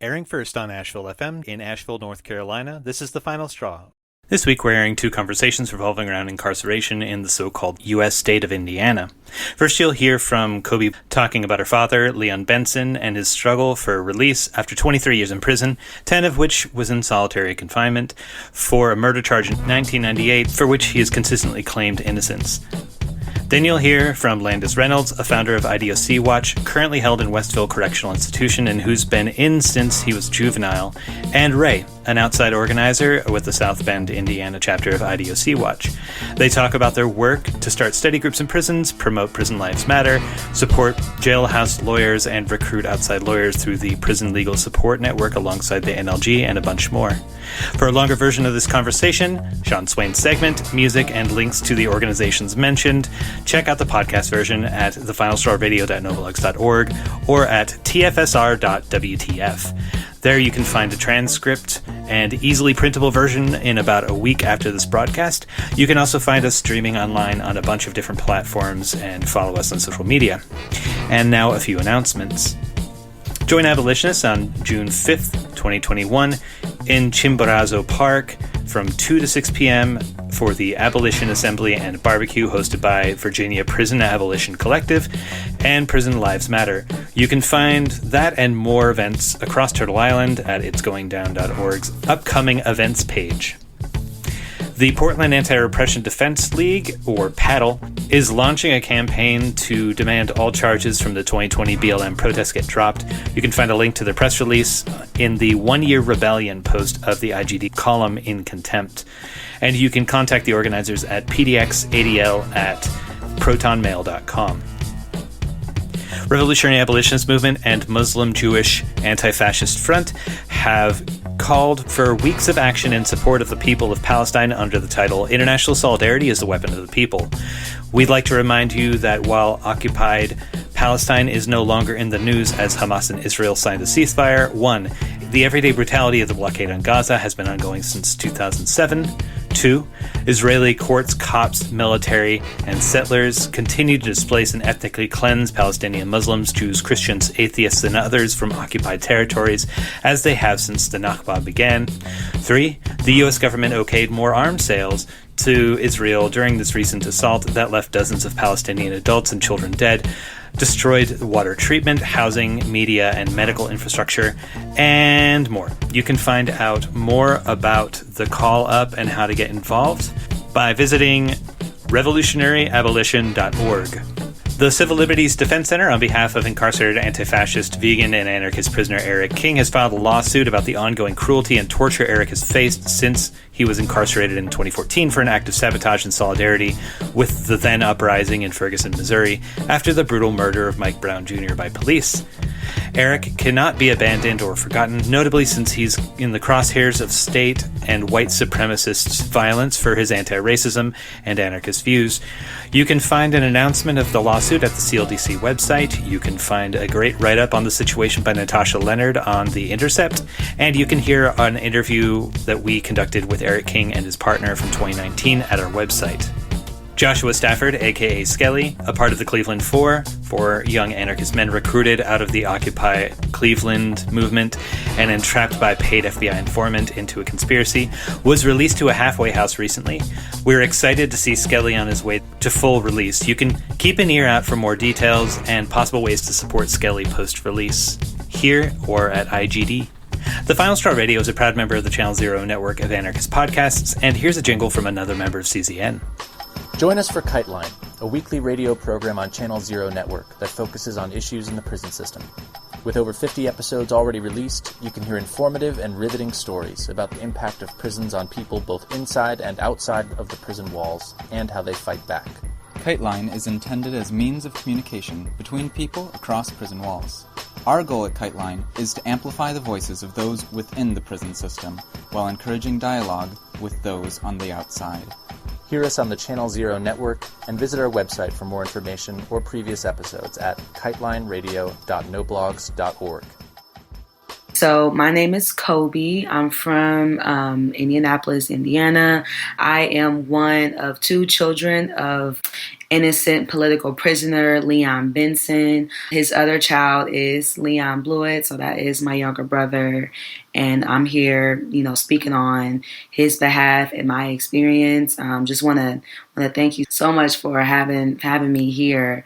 Airing first on Asheville FM in Asheville, North Carolina, this is The Final Straw. This week we're airing two conversations revolving around incarceration in the so-called U.S. state of Indiana. First you'll hear from Koby talking about her father, Leon Benson, and his struggle for release after 23 years in prison, 10 of which was in solitary confinement, for a murder charge in 1998 for which he has consistently claimed innocence. Then you'll hear from Landis Reyonolds, a founder of IDOC Watch, currently held in Westville Correctional Institution and who's been in since he was juvenile, and Ray, an outside organizer with the South Bend, Indiana chapter of IDOC Watch. They talk about their work to start study groups in prisons, promote Prison Lives Matter, support jailhouse lawyers, and recruit outside lawyers through the Prison Legal Support Network alongside the NLG, and a bunch more. For a longer version of this conversation, Sean Swain's segment, music, and links to the organizations mentioned, check out the podcast version at thefinalstrawradio.noblogs.org or at tfsr.wtf. There you can find a transcript and easily printable version in about a week after this broadcast. You can also find us streaming online on a bunch of different platforms and follow us on social media. And now a few announcements. Join Abolitionists on June 5th, 2021 in Chimborazo Park from 2 to 6 p.m. for the Abolition Assembly and Barbecue hosted by Virginia Prison Abolition Collective and Prison Lives Matter. You can find that and more events across Turtle Island at ItsGoingDown.org's upcoming events page. The Portland Anti-Repression Defense League, or PADL, is launching a campaign to demand all charges from the 2020 BLM protests get dropped. You can find a link to their press release in the 1 Year Rebellion post of the IGD column in Contempt. And you can contact the organizers at pdxadl at protonmail.com. Revolutionary Abolitionist Movement and Muslim Jewish Anti-Fascist Front have called for weeks of action in support of the people of Palestine under the title International Solidarity is the Weapon of the People. We'd like to remind you that while occupied Palestine is no longer in the news as Hamas and Israel signed a ceasefire, 1. The everyday brutality of the blockade on Gaza has been ongoing since 2007. 2. Israeli courts, cops, military, and settlers continue to displace and ethnically cleanse Palestinian Muslims, Jews, Christians, atheists, and others from occupied territories, as they have since the Nakba began. 3. The U.S. government okayed more arms sales to Israel during this recent assault that left dozens of Palestinian adults and children dead, destroyed water treatment, housing, media, and medical infrastructure, and more. You can find out more about the call up and how to get involved by visiting revolutionaryabolition.org. The Civil Liberties Defense Center, on behalf of incarcerated anti-fascist, vegan, and anarchist prisoner Eric King, has filed a lawsuit about the ongoing cruelty and torture Eric has faced since he was incarcerated in 2014 for an act of sabotage in solidarity with the then uprising in Ferguson, Missouri, after the brutal murder of Mike Brown Jr. by police. Eric cannot be abandoned or forgotten, notably since he's in the crosshairs of state and white supremacists' violence for his anti-racism and anarchist views. You can find an announcement of the lawsuit at the CLDC website. You can find a great write-up on the situation by Natasha Leonard on The Intercept, and you can hear an interview that we conducted with Eric King and his partner from 2019 at our website. Joshua Stafford, a.k.a. Skelly, a part of the Cleveland Four young anarchist men recruited out of the Occupy Cleveland movement and entrapped by paid FBI informant into a conspiracy, was released to a halfway house recently. We're excited to see Skelly on his way to full release. You can keep an ear out for more details and possible ways to support Skelly post-release, here or at IGD. The Final Straw Radio is a proud member of the Channel Zero network of anarchist podcasts, and here's a jingle from another member of CZN. Join us for Kite Line, a weekly radio program on Channel Zero Network that focuses on issues in the prison system. With over 50 episodes already released, you can hear informative and riveting stories about the impact of prisons on people both inside and outside of the prison walls, and how they fight back. Kite Line is intended as means of communication between people across prison walls. Our goal at Kite Line is to amplify the voices of those within the prison system, while encouraging dialogue with those on the outside. Hear us on the Channel Zero network and visit our website for more information or previous episodes at kitelineradio.noblogs.org. So my name is Koby. I'm from Indianapolis, Indiana. I am one of two children of innocent political prisoner, Leon Benson. His other child is Leon Bluitt, so that is my younger brother. And I'm here, speaking on his behalf and my experience. Just want to thank you so much for having me here.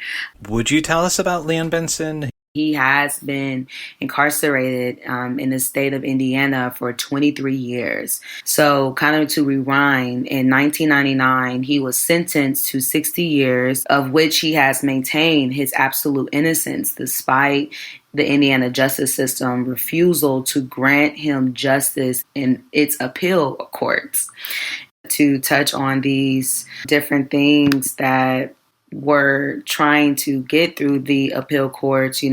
Would you tell us about Leon Benson? He has been incarcerated in the state of Indiana for 23 years. So kind of to rewind, in 1999, he was sentenced to 60 years, of which he has maintained his absolute innocence despite the Indiana justice system refusal to grant him justice in its appeal courts. To touch on these different things that were trying to get through the appeal courts,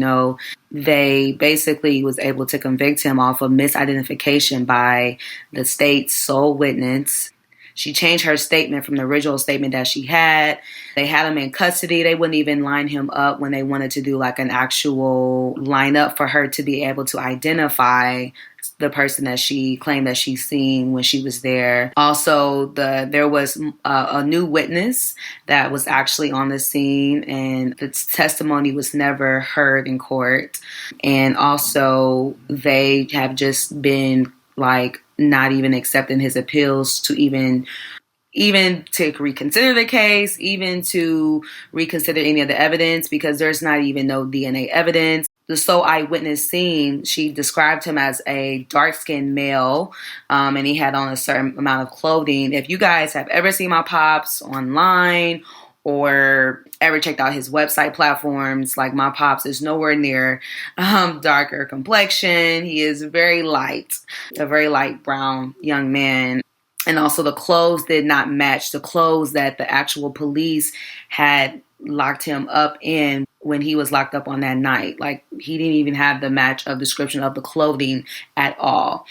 they basically was able to convict him off of misidentification by the state's sole witness. She changed her statement from the original statement that she had. They had him in custody. They wouldn't even line him up when they wanted to do like an actual lineup for her to be able to identify the person that she claimed that she seen when she was there. Also, there was a new witness that was actually on the scene, and the testimony was never heard in court. And also, they have just been like not even accepting his appeals to even to reconsider the case, even to reconsider any of the evidence, because there's not even no DNA evidence. The sole eyewitness seen, she described him as a dark-skinned male, and he had on a certain amount of clothing. If you guys have ever seen my pops online or ever checked out his website platforms, like my pops is nowhere near darker complexion. He is very light, a very light brown young man. And also the clothes did not match the clothes that the actual police had locked him up in when he was locked up on that night. Like, he didn't even have the match of description of the clothing at all.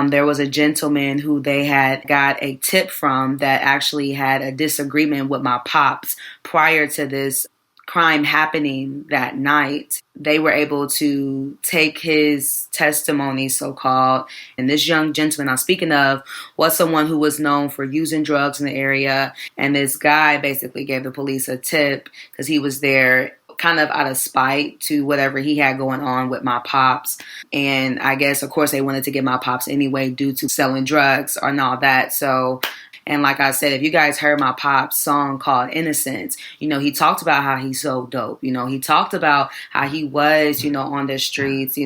There was a gentleman who they had got a tip from that actually had a disagreement with my pops prior to this crime happening that night. They were able to take his testimony, so-called, and this young gentleman I'm speaking of was someone who was known for using drugs in the area, and this guy basically gave the police a tip because he was there kind of out of spite to whatever he had going on with my pops. And I guess, of course, they wanted to get my pops anyway due to selling drugs and all that. So, and like I said, if you guys heard my pop's song called Innocence, he talked about how he's so dope. He talked about how he was, on the streets,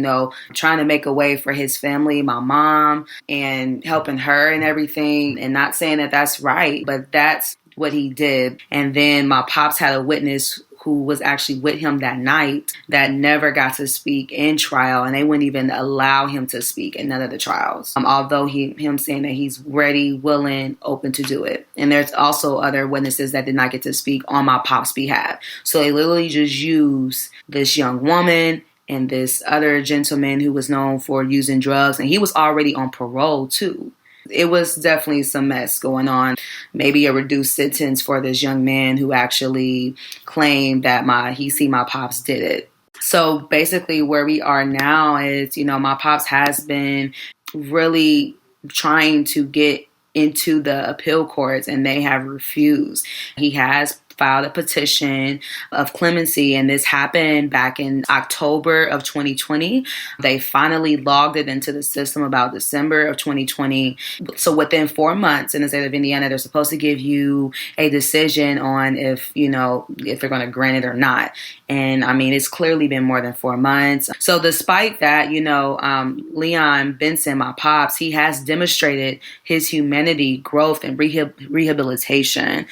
trying to make a way for his family, my mom, and helping her and everything. And not saying that that's right, but that's what he did. And then my pops had a witness who was actually with him that night that never got to speak in trial, and they wouldn't even allow him to speak in none of the trials. Although him saying that he's ready, willing, open to do it. And there's also other witnesses that did not get to speak on my pop's behalf. So they literally just used this young woman and this other gentleman who was known for using drugs, and he was already on parole too. It was definitely some mess going on. Maybe a reduced sentence for this young man who actually claimed that he seen my pops did it. So basically where we are now is, my pops has been really trying to get into the appeal courts, and they have refused. He has filed a petition of clemency, and this happened back in October of 2020. They finally logged it into the system about December of 2020. So within 4 months in the state of Indiana, they're supposed to give you a decision on if they're going to grant it or not. And I mean, it's clearly been more than 4 months. So despite that, Leon Benson, my pops, he has demonstrated his humanity, growth, and rehabilitation.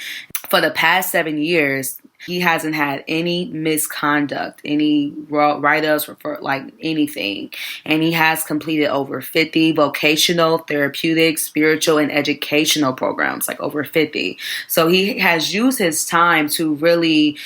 For the past 7 years, he hasn't had any misconduct, any write-ups for like anything. And he has completed over 50 vocational, therapeutic, spiritual, and educational programs, like over 50. So he has used his time to really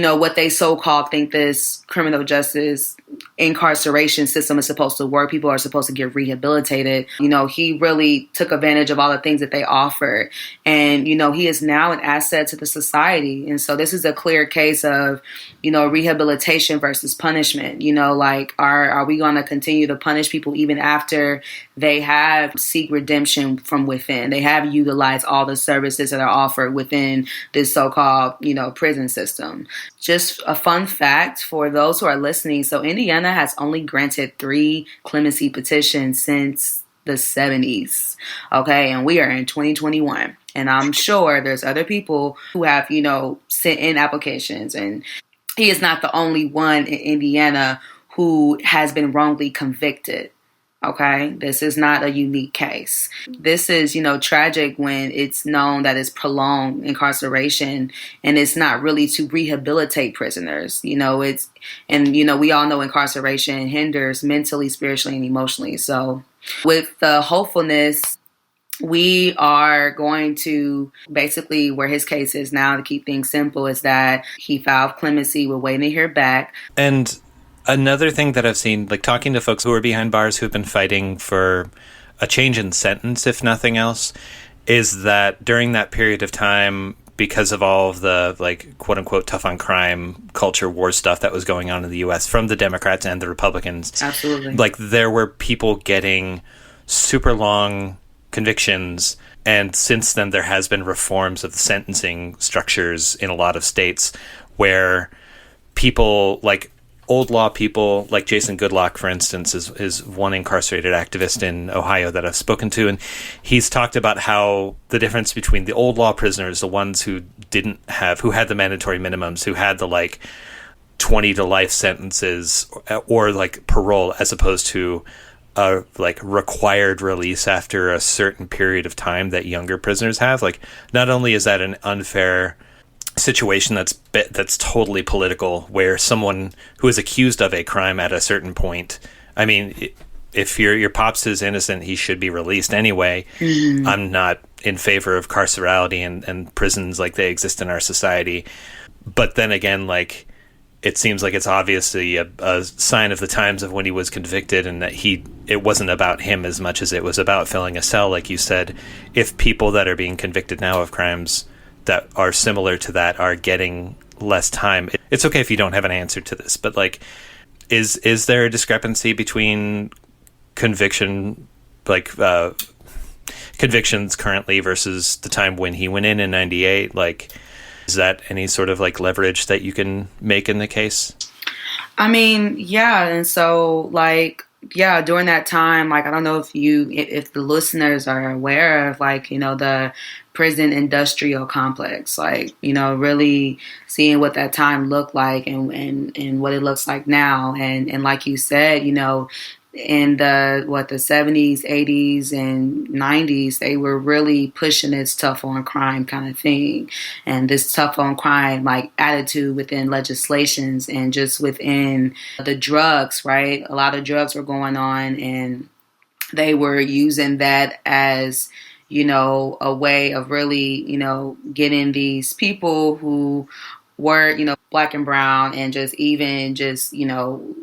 what they so-called think this criminal justice incarceration system is supposed to work. People are supposed to get rehabilitated. He really took advantage of all the things that they offered. And, he is now an asset to the society. And so this is a clear case of, rehabilitation versus punishment. Are we going to continue to punish people even after they have seek redemption from within? They have utilized all the services that are offered within this so-called, prison system. Just a fun fact for those who are listening. So Indiana has only granted 3 clemency petitions since the 70s. Okay. And we are in 2021. And I'm sure there's other people who have, sent in applications. And he is not the only one in Indiana who has been wrongly convicted. Okay, this is not a unique case. This is, tragic when it's known that it's prolonged incarceration and it's not really to rehabilitate prisoners. We all know incarceration hinders mentally, spiritually, and emotionally. So with the hopefulness, we are going to basically where his case is now, to keep things simple, is that he filed clemency. We're waiting to hear back. And another thing that I've seen, talking to folks who are behind bars who've been fighting for a change in sentence, if nothing else, is that during that period of time, because of all of the, quote unquote, tough on crime culture war stuff that was going on in the U.S. from the Democrats and the Republicans. Absolutely. There were people getting super long convictions. And since then, there has been reforms of the sentencing structures in a lot of states where people old law people like Jason Goodlock, for instance, is one incarcerated activist in Ohio that I've spoken to. And he's talked about how the difference between the old law prisoners, the ones who who had the mandatory minimums, who had the 20 to life sentences or parole, as opposed to a required release after a certain period of time that younger prisoners have. Not only is that an unfair situation that's totally political, where someone who is accused of a crime at a certain point, I mean, if your pops is innocent, he should be released anyway. Mm-hmm. I'm not in favor of carcerality and prisons like they exist in our society. But then again, it seems like it's obviously a sign of the times of when he was convicted, and that it wasn't about him as much as it was about filling a cell, like you said. If people that are being convicted now of crimes that are similar to that are getting less time, it's okay if you don't have an answer to this, but is there a discrepancy between convictions currently versus the time when he went in 98? Is that any sort of leverage that you can make in the case? I mean, yeah. And so during that time, I don't know if the listeners are aware of the prison industrial complex, really seeing what that time looked like and what it looks like now. And like you said, in the 70s, 80s, and 90s, they were really pushing this tough on crime kind of thing. And this tough on crime attitude within legislations and just within the drugs, right? A lot of drugs were going on, and they were using that as a way of really, getting these people who were, Black and brown and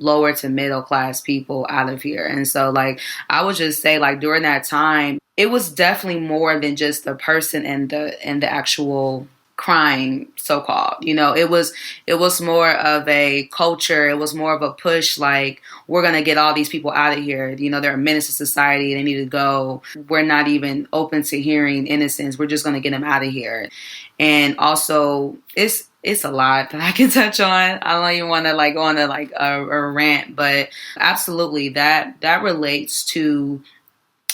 lower to middle class people out of here. And so I would just say during that time, it was definitely more than just the person and the actual crime, so-called. It was more of a culture. It was more of a push, we're going to get all these people out of here. They're a menace to society. They need to go. We're not even open to hearing innocence. We're just going to get them out of here. And also, it's a lot that I can touch on. I don't even want to go on a rant, but absolutely that relates to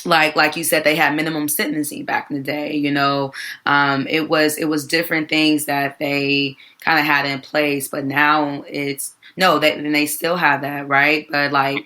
like you said, they had minimum sentencing back in the day. It was different things that they kind of had in place, but now they still have that, right? But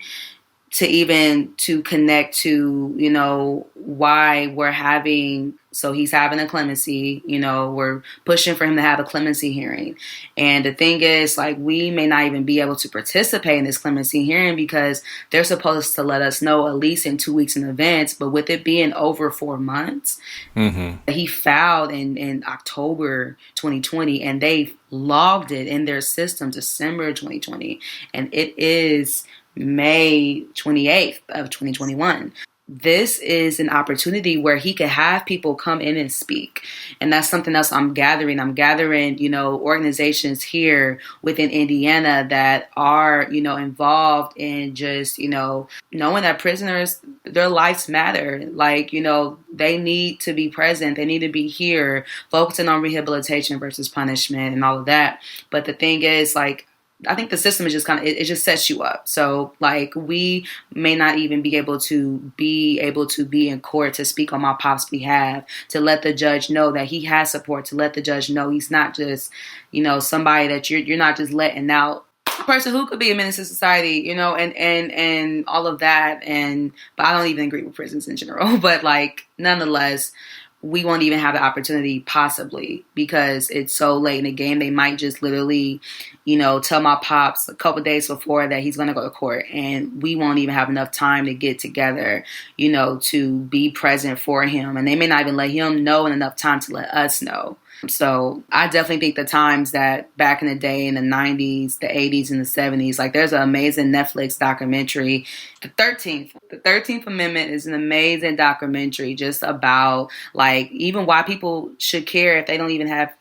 to connect to, why we're having, so he's having a clemency, we're pushing for him to have a clemency hearing. And the thing is, like, we may not even be able to participate in this clemency hearing because they're supposed to let us know at least in 2 weeks in advance. But with it being over 4 months, he filed in October 2020, and they logged it in their system December 2020. And it is May 28th of 2021. This is an opportunity where he could have people come in and speak. And that's something else I'm gathering. I'm gathering, organizations here within Indiana that are, involved in just, knowing that prisoners, their lives matter. Like, they need to be present. They need to be here, focusing on rehabilitation versus punishment and all of that. But the thing is, like, I think the system is just it just sets you up. So, like, we may not even be able to be in court to speak on my pop's behalf, to let the judge know that he has support, to let the judge know he's not just, somebody that you're not just letting out, a person who could be a menace to society, and all of that. But I don't even agree with prisons in general. But, like, nonetheless, we won't even have the opportunity possibly because it's so late in the game. They might just literally, tell my pops a couple days before that he's going to go to court, and we won't even have enough time to get together, to be present for him. And they may not even let him know in enough time to let us know. So I definitely think the times that back in the day in the 90s, the 80s, and the 70s, like, there's an amazing Netflix documentary, The 13th Amendment is an amazing documentary just about, like, even why people should care if they don't even have,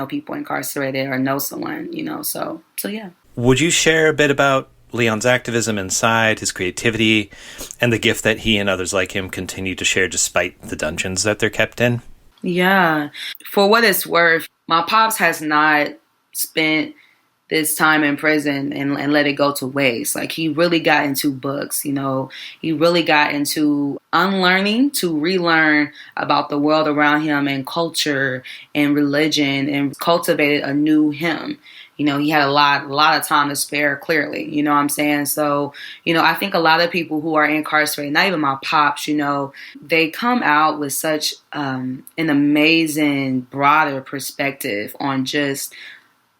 people incarcerated or know someone, so yeah. Would you share a bit about Leon's activism inside, his creativity, and the gift that he and others like him continue to share despite the dungeons that they're kept in? Yeah. For what it's worth, my pops has not spent this time in prison and let it go to waste. Like, he really got into books, he really got into unlearning to relearn about the world around him and culture and religion, and cultivated a new him. He had a lot of time to spare, clearly, you know what I'm saying? So, I think a lot of people who are incarcerated, not even my pops, they come out with such an amazing, broader perspective on just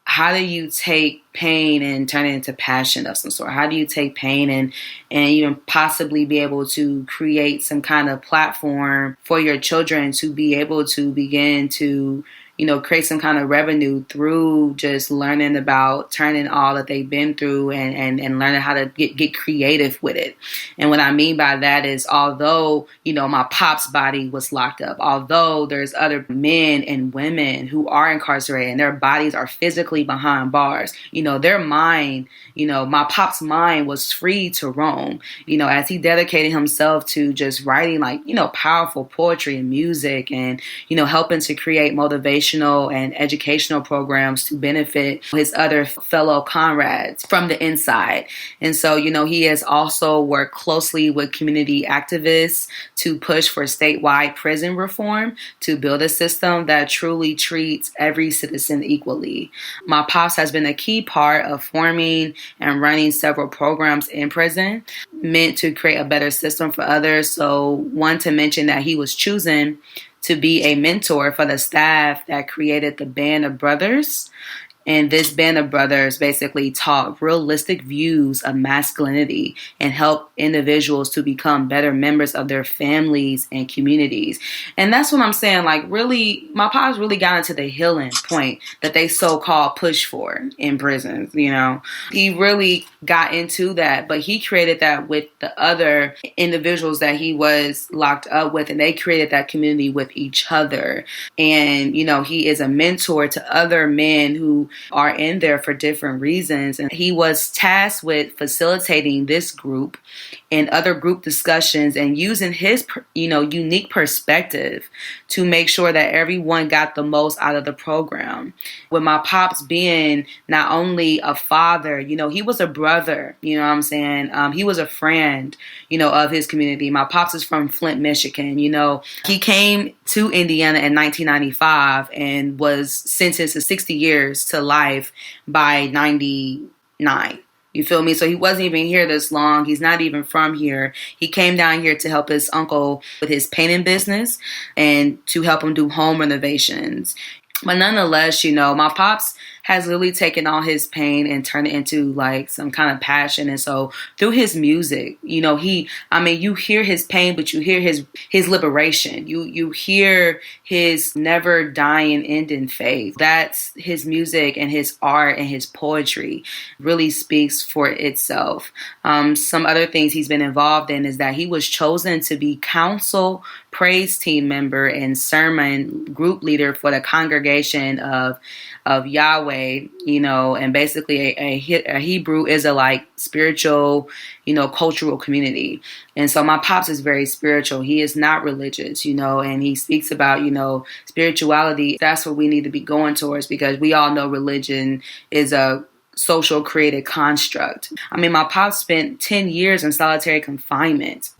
how do you take pain and turn it into passion of some sort? How do you take pain and even possibly be able to create some kind of platform for your children to be able to begin to, create some kind of revenue through just learning about turning all that they've been through and learning how to get creative with it. And what I mean by that is, although, my pop's body was locked up, although there's other men and women who are incarcerated and their bodies are physically behind bars, their mind, my pop's mind was free to roam, as he dedicated himself to just writing, like, powerful poetry and music and, helping to create motivational and educational programs to benefit his other fellow comrades from the inside. And so, he has also worked closely with community activists to push for statewide prison reform to build a system that truly treats every citizen equally. My pops has been a key part of forming and running several programs in prison meant to create a better system for others. So, one to mention that he was chosen to be a mentor for the staff that created the Band of Brothers. And this Band of Brothers basically taught realistic views of masculinity and helped individuals to become better members of their families and communities. And that's what I'm saying. Like, really, my pops really got into the healing point that they so-called push for in prisons, He really got into that, but he created that with the other individuals that he was locked up with, and they created that community with each other. And, he is a mentor to other men who are in there for different reasons. And he was tasked with facilitating this group and other group discussions and using his, unique perspective to make sure that everyone got the most out of the program. With my pops being not only a father, he was a brother, He was a friend, of his community. My pops is from Flint, Michigan. He came to Indiana in 1995 and was sentenced to 60 years to life by 99. You feel me? So he wasn't even here this long. He's not even from here. He came down here to help his uncle with his painting business and to help him do home renovations. But nonetheless, my pops has really taken all his pain and turned it into like some kind of passion. And so through his music, you hear his pain, but you hear his liberation. You hear his never dying end in faith. That's his music, and his art and his poetry really speaks for itself. Some other things he's been involved in is that he was chosen to be council praise team member and sermon group leader for the congregation of Yahweh, and basically a Hebrew Israelite spiritual, cultural community. And so my pops is very spiritual. He is not religious, and he speaks about, spirituality. That's what we need to be going towards, because we all know religion is a social created construct. My pops spent 10 years in solitary confinement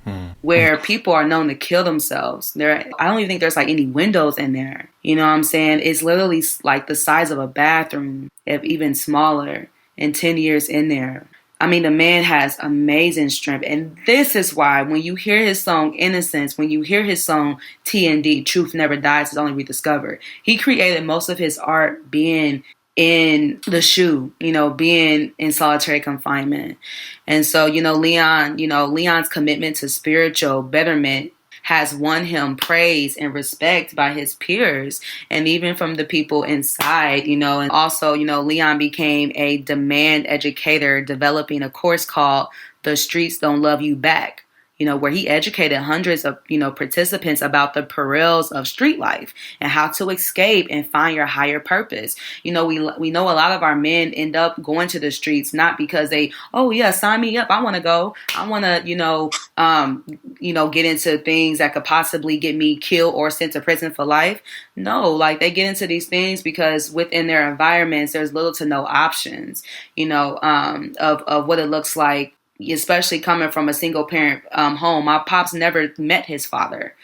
where people are known to kill themselves. I don't even think there's like any windows in there. You know what I'm saying? It's literally like the size of a bathroom, if even smaller, and 10 years in there. The man has amazing strength. And this is why when you hear his song Innocence, when you hear his song TND, Truth Never Dies, It's Only Rediscovered, he created most of his art being in the SHU, being in solitary confinement. And so, Leon's commitment to spiritual betterment has won him praise and respect by his peers and even from the people inside, and also, Leon became a demand educator, developing a course called The Streets Don't Love You Back, where he educated hundreds of, participants about the perils of street life and how to escape and find your higher purpose. We know a lot of our men end up going to the streets, not because they, sign me up, I want to go. I want to, get into things that could possibly get me killed or sent to prison for life. No, like they get into these things because within their environments, there's little to no options, of what it looks like, especially coming from a single parent home. My pops never met his father.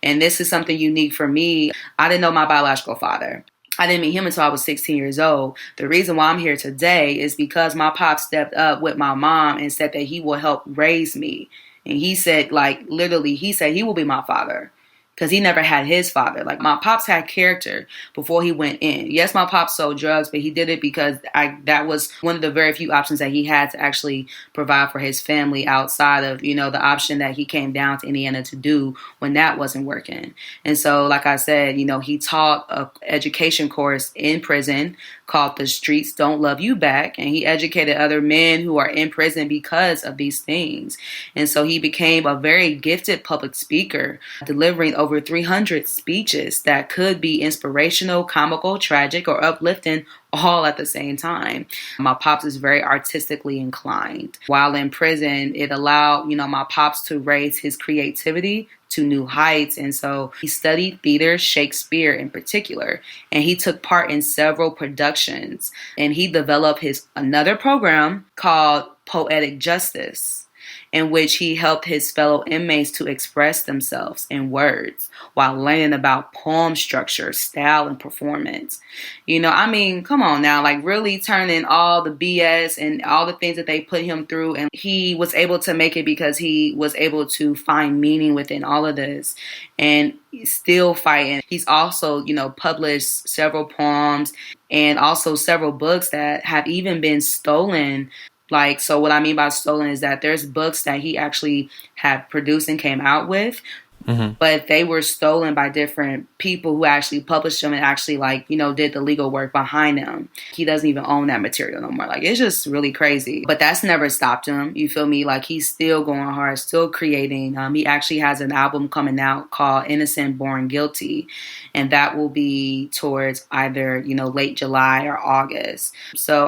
And this is something unique for me. I didn't know my biological father. I didn't meet him until I was 16 years old. The reason why I'm here today is because my pop stepped up with my mom and said that he will help raise me. And he said, he said he will be my father. Because he never had his father. Like, my pops had character before he went in. Yes, my pops sold drugs, but he did it because that was one of the very few options that he had to actually provide for his family outside of, the option that he came down to Indiana to do when that wasn't working. And so, like I said, he taught an education course in prison called The Streets Don't Love You Back. And he educated other men who are in prison because of these things. And so he became a very gifted public speaker, delivering over 300 speeches that could be inspirational, comical, tragic, or uplifting all at the same time. My pops is very artistically inclined. While in prison, it allowed, my pops to raise his creativity to new heights. And so he studied theater, Shakespeare in particular, and he took part in several productions. And he developed another program called Poetic Justice, in which he helped his fellow inmates to express themselves in words while learning about poem structure, style, and performance. Come on now, like really turning all the BS and all the things that they put him through. And he was able to make it because he was able to find meaning within all of this and still fighting. He's also, published several poems and also several books that have even been stolen. So what I mean by stolen is that there's books that he actually had produced and came out with, but they were stolen by different people who actually published them and actually did the legal work behind them. He doesn't even own that material no more. It's just really crazy. But that's never stopped him. You feel me? He's still going hard, still creating. He actually has an album coming out called Innocent Born Guilty. And that will be towards either, late July or August. So,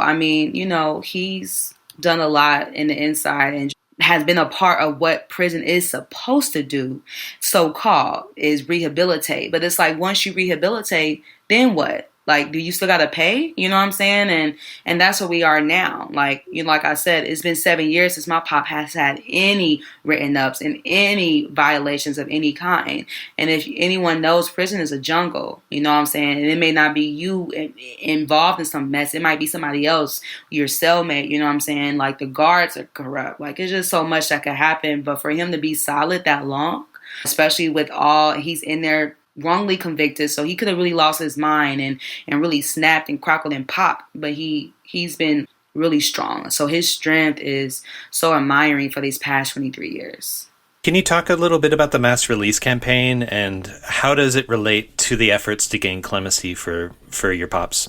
he's done a lot in the inside and has been a part of what prison is supposed to do, so-called, is rehabilitate. But it's like, once you rehabilitate, then what? Like, do you still got to pay? You know what I'm saying? And that's where we are now. Like, like I said, it's been 7 years since my pop has had any written ups and any violations of any kind. And if anyone knows, prison is a jungle. You know what I'm saying? And it may not be you involved in some mess. It might be somebody else, your cellmate. You know what I'm saying? Like, the guards are corrupt. Like, it's just so much that could happen. But for him to be solid that long, especially with he's in there wrongly convicted, so he could have really lost his mind and really snapped and crackled and popped, but he's been really strong. So his strength is so admiring for these past 23 years. Can you talk a little bit about the Mass Release campaign and how does it relate to the efforts to gain clemency for your pops?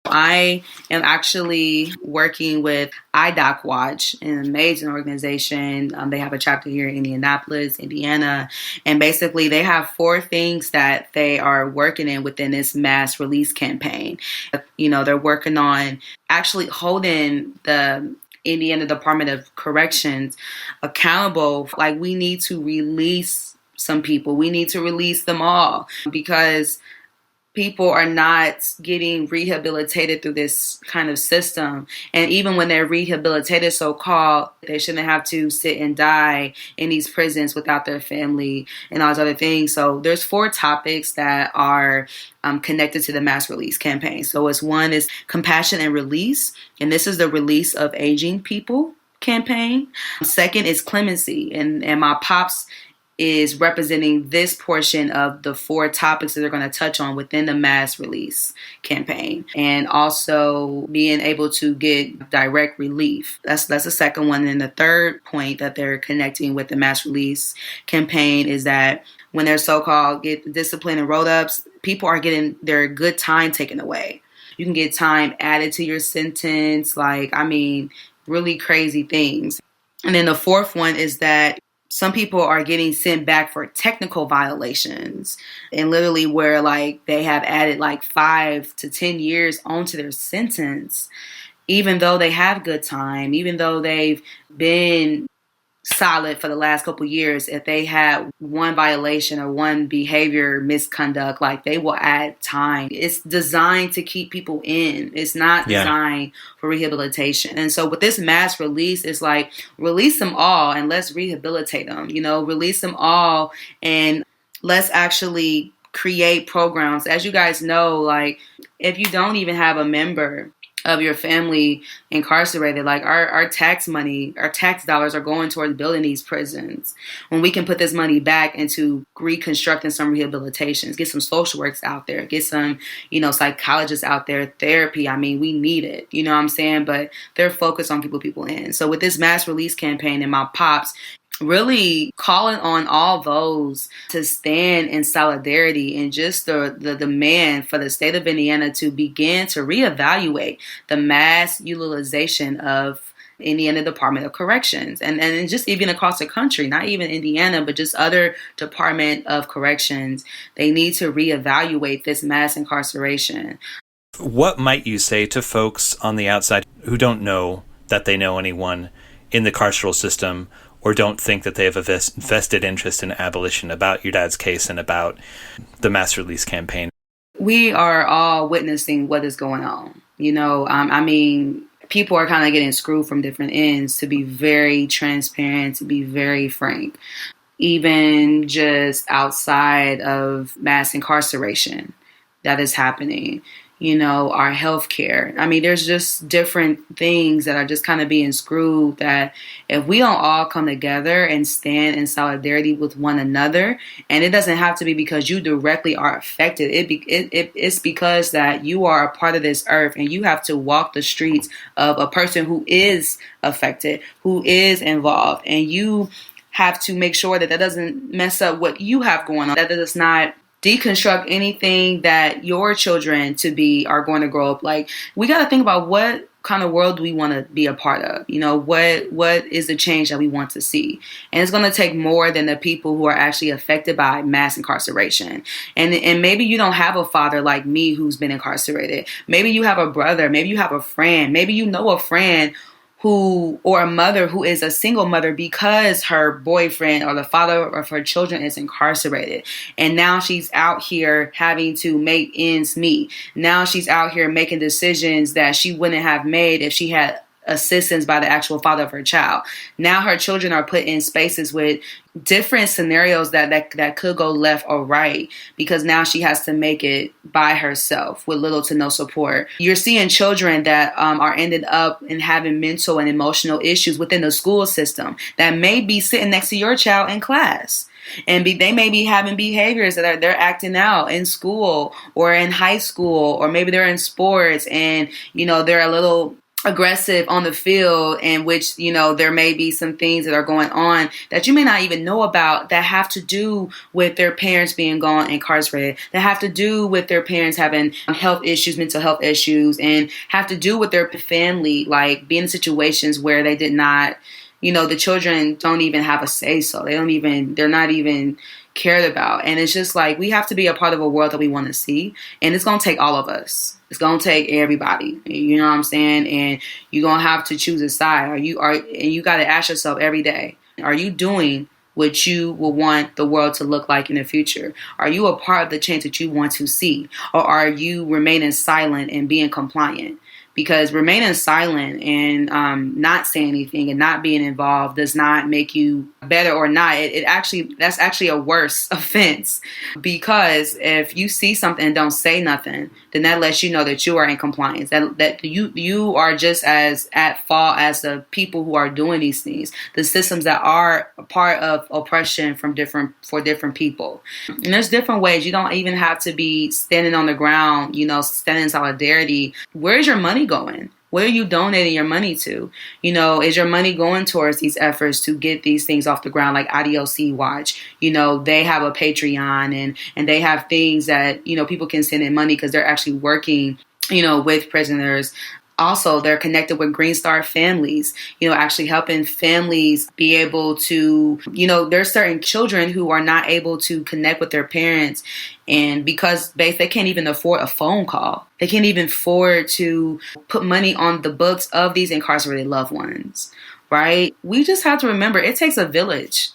I am actually working with IDOC Watch, an amazing organization. They have a chapter here in Indianapolis, Indiana. And basically, they have 4 things that they are working in within this mass release campaign. They're working on actually holding the Indiana Department of Corrections accountable. Like, we need to release some people. We need to release them all because people are not getting rehabilitated through this kind of system. And even when they're rehabilitated, so-called, they shouldn't have to sit and die in these prisons without their family and all those other things. So there's 4 topics that are connected to the mass release campaign. So one is compassion and release. And this is the release of aging people campaign. Second is clemency. And my pops is representing this portion of the 4 topics that they're going to touch on within the mass release campaign, and also being able to get direct relief. That's the second one. And the third point that they're connecting with the mass release campaign is that when they're so-called get disciplined and rolled ups, people are getting their good time taken away. You can get time added to your sentence, really crazy things. And then the fourth one is that some people are getting sent back for technical violations, and literally where they have added 5 to 10 years onto their sentence, even though they have good time, even though they've been solid for the last couple of years. If they had one violation or one behavior misconduct, they will add time. It's designed to keep people in. It's not designed for rehabilitation. And so with this mass release, it's release them all and let's rehabilitate them. Release them all and let's actually create programs. As you guys know, if you don't even have a member of your family incarcerated, our tax money, our tax dollars are going towards building these prisons. When we can put this money back into reconstructing some rehabilitations, get some social works out there, get some, psychologists out there, therapy. We need it. You know what I'm saying? But they're focused on keeping people in. So with this mass release campaign and my pops, really calling on all those to stand in solidarity and just the demand for the state of Indiana to begin to reevaluate the mass utilization of Indiana Department of Corrections and just even across the country, not even Indiana, but just other Department of Corrections. They need to reevaluate this mass incarceration. What might you say to folks on the outside who don't know that they know anyone in the carceral system or don't think that they have a vested interest in abolition, about your dad's case and about the mass release campaign? We are all witnessing what is going on. People are kind of getting screwed from different ends, to be very transparent, to be very frank. Even just outside of mass incarceration that is happening. Our healthcare. There's just different things that are just kind of being screwed that if we don't all come together and stand in solidarity with one another, and it doesn't have to be because you directly are affected. It's because that you are a part of this earth and you have to walk the streets of a person who is affected, who is involved, and you have to make sure that doesn't mess up what you have going on, that does not deconstruct anything that your children are going to grow up like. We got to think about what kind of world do we want to be a part of? What is the change that we want to see? And it's going to take more than the people who are actually affected by mass incarceration. And maybe you don't have a father like me who's been incarcerated. Maybe you have a brother. Maybe you have a friend. Maybe you know a friend or a mother who is a single mother because her boyfriend or the father of her children is incarcerated. And now she's out here having to make ends meet. Now she's out here making decisions that she wouldn't have made if she had assistance by the actual father of her child. Now her children are put in spaces with different scenarios that could go left or right, because now she has to make it by herself with little to no support. You're seeing children that are ended up and having mental and emotional issues within the school system that may be sitting next to your child in class. And they may be having behaviors that they're acting out in school or in high school, or maybe they're in sports and, they're a little aggressive on the field, in which, there may be some things that are going on that you may not even know about, that have to do with their parents being gone incarcerated, that have to do with their parents having health issues, mental health issues, and have to do with their family, like being in situations where they did not, the children don't even have a say so. They're not even cared about. And it's just like, we have to be a part of a world that we want to see. And it's going to take all of us. It's going to take everybody. You know what I'm saying? And you're going to have to choose a side. And you got to ask yourself every day, are you doing what you will want the world to look like in the future? Are you a part of the change that you want to see? Or are you remaining silent and being compliant? Because remaining silent and not saying anything and not being involved does not make you better or not. That's actually a worse offense. Because if you see something and don't say nothing, then that lets you know that you are in compliance. That you are just as at fault as the people who are doing these things, the systems that are a part of oppression for different people. And there's different ways. You don't even have to be standing on the ground, standing in solidarity. Where's your money going? What are you donating your money to? Is your money going towards these efforts to get these things off the ground, like IDOC Watch? They have a Patreon and they have things that, people can send in money because they're actually working, with prisoners. Also, they're connected with Green Star families, actually helping families be able to, there's certain children who are not able to connect with their parents. And because they can't even afford a phone call, they can't even afford to put money on the books of these incarcerated loved ones. Right? We just have to remember it takes a village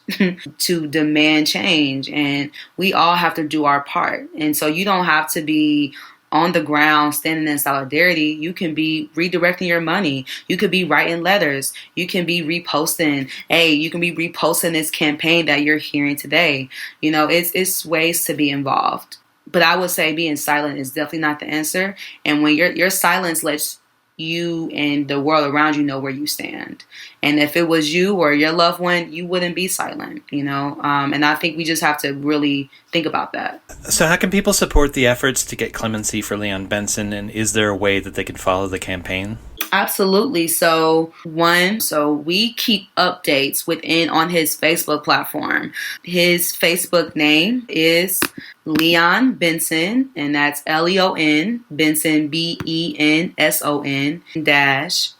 to demand change, and we all have to do our part. And so you don't have to be on the ground standing in solidarity. You can be redirecting your money. You could be writing letters. You can be reposting. You can be reposting this campaign that you're hearing today. It's ways to be involved. But I would say being silent is definitely not the answer. And when your silence lets you and the world around you know where you stand. And if it was you or your loved one, you wouldn't be silent, and I think we just have to really think about that. So how can people support the efforts to get clemency for Leon Benson, and is there a way that they can follow the campaign? Absolutely. So we keep updates on his Facebook platform. His Facebook name is Leon Benson, and that's Leon Benson, BENSON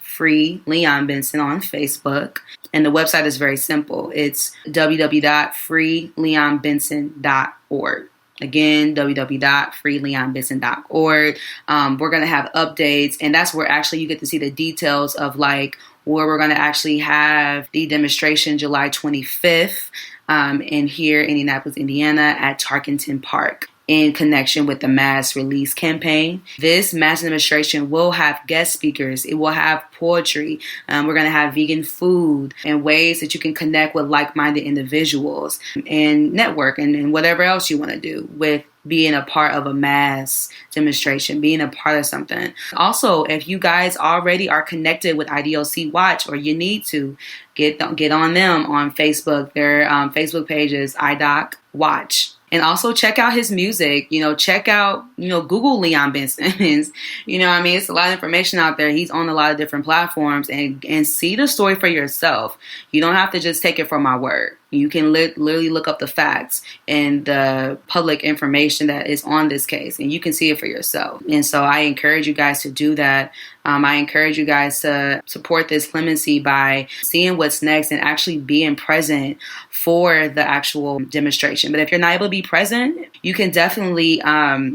-free Leon Benson on Facebook. And the website is very simple. It's www.freeleonbenson.org. Again, www.freeleonbenson.org. We're going to have updates, and that's where actually you get to see the details of like where we're going to actually have the demonstration July 25th in here in Indianapolis, Indiana at Tarkington Park, in connection with the Mass Release campaign. This mass demonstration will have guest speakers. It will have poetry. We're going to have vegan food and ways that you can connect with like-minded individuals and network and whatever else you want to do with being a part of a mass demonstration, being a part of something. Also, if you guys already are connected with IDOC Watch, or you need to, get on them on Facebook. Their Facebook page is IDOC Watch. And also check out his music, check out, Google Leon Benson. It's a lot of information out there. He's on a lot of different platforms, and see the story for yourself. You don't have to just take it from my word. You can literally look up the facts and the public information that is on this case, and you can see it for yourself. And so I encourage you guys to do that. I encourage you guys to support this clemency by seeing what's next and actually being present for the actual demonstration. But if you're not able to be present, you can definitely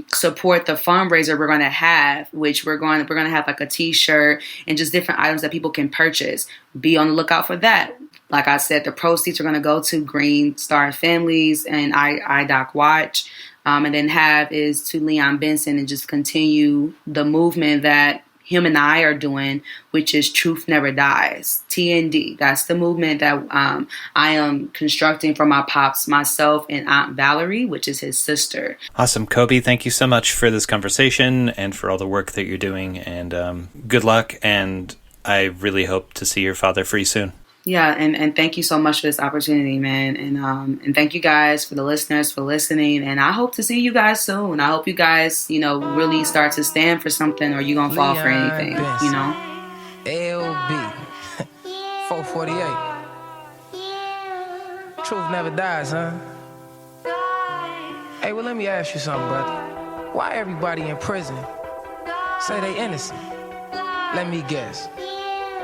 support the fundraiser we're going to have, which we're going to have like a T-shirt and just different items that people can purchase. Be on the lookout for that. Like I said, the proceeds are going to go to Green Star Families and IDOC Watch. And then half is to Leon Benson, and just continue the movement that him and I are doing, which is Truth Never Dies, TND. That's the movement that I am constructing for my pops, myself, and Aunt Valerie, which is his sister. Awesome. Koby, thank you so much for this conversation and for all the work that you're doing. And good luck. And I really hope to see your father free soon. Yeah, and thank you so much for this opportunity, man. And thank you guys, for the listeners, for listening. And I hope to see you guys soon. I hope you guys, really start to stand for something, or you're going to fall for anything, Benson. LB 448. Truth never dies, huh? Hey, well, let me ask you something, brother. Why everybody in prison say they innocent? Let me guess.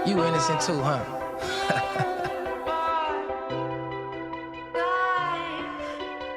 You innocent too, huh?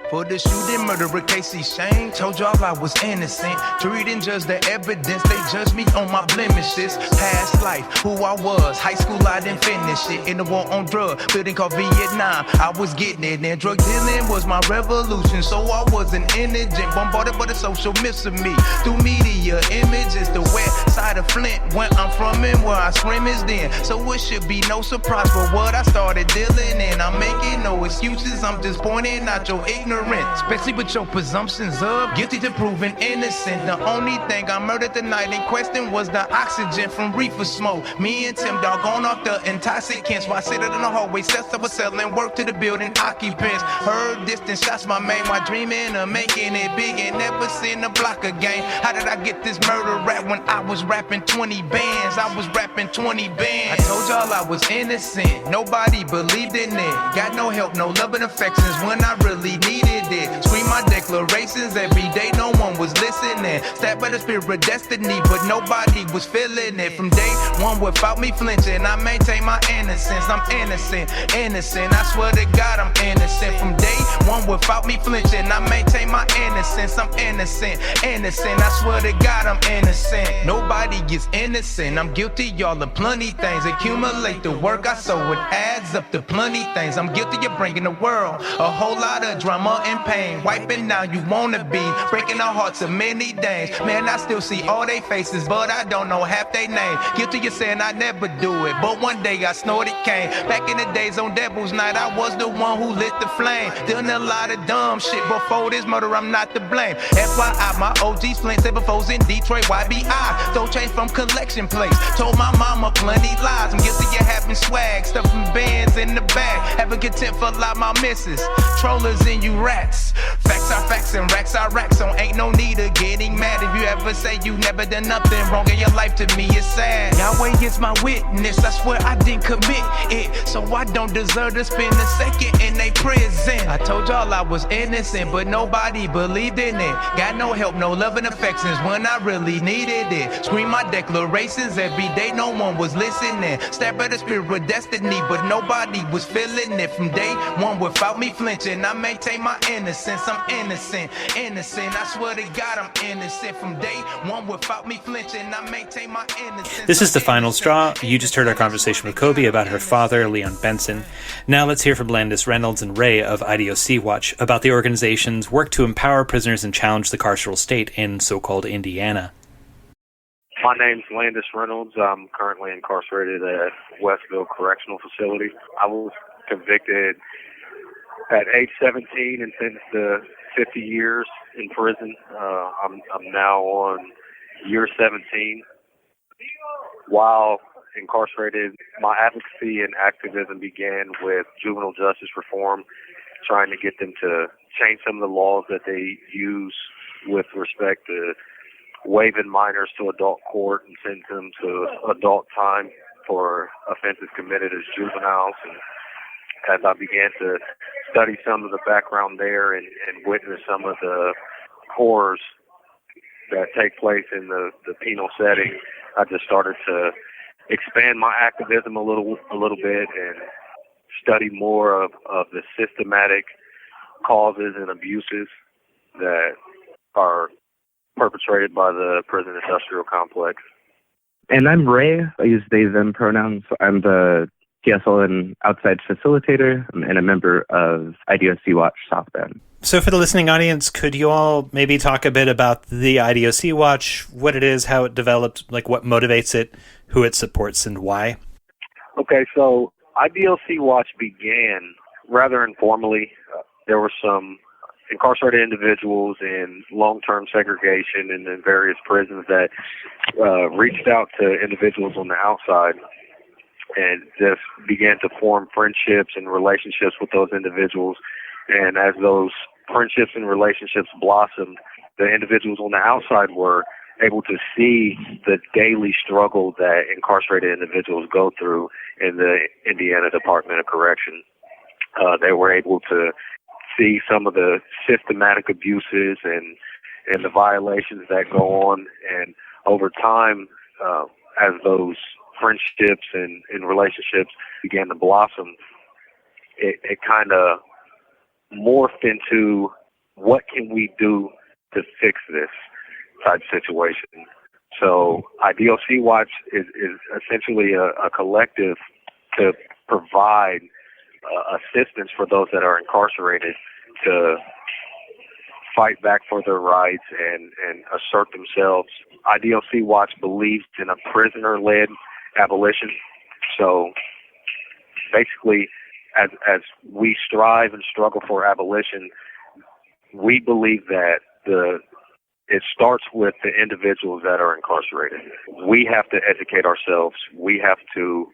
For the shooting, murderer, Casey Shane, told y'all I was innocent. Jury didn't judge the evidence, they judged me on my blemishes. Past life, who I was, high school I didn't finish it. In the war on drug, building called Vietnam, I was getting it. And drug dealing was my revolution, so I wasn't indigent. Bombarded by the social myths of me, through media images. The west side of Flint, where I'm from and where I scrimmaged in. So it should be no surprise for what I started dealing in. I'm making no excuses, I'm just pointing out your ignorance. Especially with your presumptions of guilty to proven innocent. The only thing I murdered the night in question was the oxygen from reefer smoke. Me and Tim Dog on off the intoxicants while sitting in the hallway, sets up a cell and work to the building occupants. Heard distant shots, my man, while dreaming of making it big and never seen the block again. How did I get this murder rap when I was rapping 20 bands? I was rapping 20 bands. I told y'all I was innocent, nobody believed in it. Got no help, no love and affections when I really needed it. Scream my declarations every day, no one was listening. Stabbed by the spirit of destiny, but nobody was feeling it. From day one without me flinching, I maintain my innocence. I'm innocent, innocent, I swear to God I'm innocent. From day one without me flinching, I maintain my innocence. I'm innocent, innocent, I swear to God I'm innocent. Nobody is innocent, I'm guilty, y'all, of plenty things. Accumulate the work I sow, it adds up to plenty things. I'm guilty of bringing the world a whole lot of drama and pain. Wiping down you wanna be, breaking the hearts of many days. Man, I still see all they faces, but I don't know half they name. Guilty of saying I never do it, but one day I snorted cane. Back in the days on Devil's Night, I was the one who lit the flame. Done a lot of dumb shit before this murder, I'm not to blame. FYI, my OG's flint saber foes in Detroit, YBI. Don't change from collection plates. Told my mama plenty lies. I'm guilty of having swag, stuffing bands in the bag. Having contempt for a lot my misses. Trollers and you rats. Facts are facts and racks are racks, so ain't no need of getting mad. If you ever say you never done nothing wrong in your life, to me it's sad. Yahweh is my witness, I swear I didn't commit it, so I don't deserve to spend a second in a prison. I told y'all I was innocent, but nobody believed in it. Got no help, no love and affections when I really needed it. Scream my declarations every day, no one was listening. Stabbed by the spirit of destiny, but nobody was feeling it. From day one without me flinching, I maintain my innocence. I'm innocent, innocent, I swear to God I'm innocent. From day one without me flinching, I maintain my innocence. This is The Final Straw. You just heard our conversation with Koby about her father, Leon Benson. Now let's hear from Landis Reyonolds and Ray of IDOC Watch about the organization's work to empower prisoners and challenge the carceral state in so-called Indiana. My name's Landis Reyonolds. I'm currently incarcerated at Westville Correctional Facility. I was convicted at age 17 and sentenced to 50 years in prison. I'm now on year 17. While incarcerated, my advocacy and activism began with juvenile justice reform, trying to get them to change some of the laws that they use with respect to waiving minors to adult court and sending them to adult time for offenses committed as juveniles, and as I began to study some of the background there and witness some of the horrors that take place in the penal setting, I just started to expand my activism a little bit and study more of the systematic causes and abuses that are perpetrated by the prison industrial complex. And I'm Ray. I use they, them pronouns. I'm the PSL and outside facilitator and a member of IDOC Watch South Bend. So for the listening audience, could you all maybe talk a bit about the IDOC Watch, what it is, how it developed, like what motivates it, who it supports, and why? Okay, so IDOC Watch began rather informally. There were some incarcerated individuals in long-term segregation and in various prisons that reached out to individuals on the outside and just began to form friendships and relationships with those individuals. And as those friendships and relationships blossomed, the individuals on the outside were able to see the daily struggle that incarcerated individuals go through in the Indiana Department of Correction. They were able to see some of the systematic abuses and the violations that go on. And over time, as those friendships and relationships began to blossom, it kind of morphed into what can we do to fix this type situation. So IDOC Watch is essentially a collective to provide assistance for those that are incarcerated to fight back for their rights and assert themselves. IDOC Watch believes in a prisoner-led abolition. So basically, as we strive and struggle for abolition, we believe that it starts with the individuals that are incarcerated. We have to educate ourselves. We have to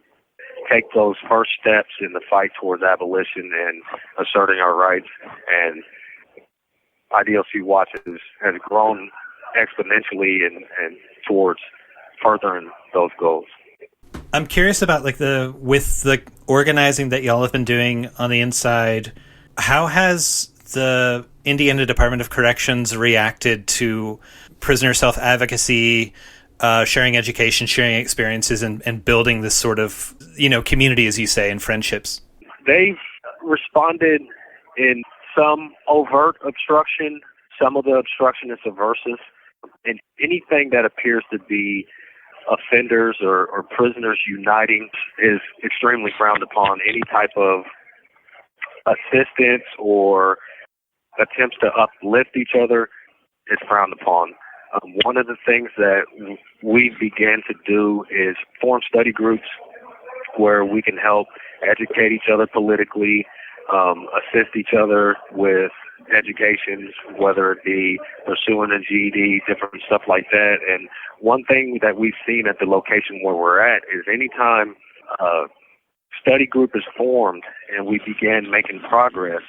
take those first steps in the fight towards abolition and asserting our rights. And IDOC Watch has grown exponentially and towards furthering those goals. I'm curious about with the organizing that y'all have been doing on the inside, how has the Indiana Department of Corrections reacted to prisoner self-advocacy, sharing education, sharing experiences, and building this sort of, community, as you say, and friendships? They've responded in some overt obstruction. Some of the obstruction is subversive. And anything that appears to be offenders or prisoners uniting is extremely frowned upon. Any type of assistance or attempts to uplift each other is frowned upon. One of the things that we began to do is form study groups where we can help educate each other politically, assist each other with education, whether it be pursuing a GED, different stuff like that. And one thing that we've seen at the location where we're at is anytime a study group is formed and we begin making progress,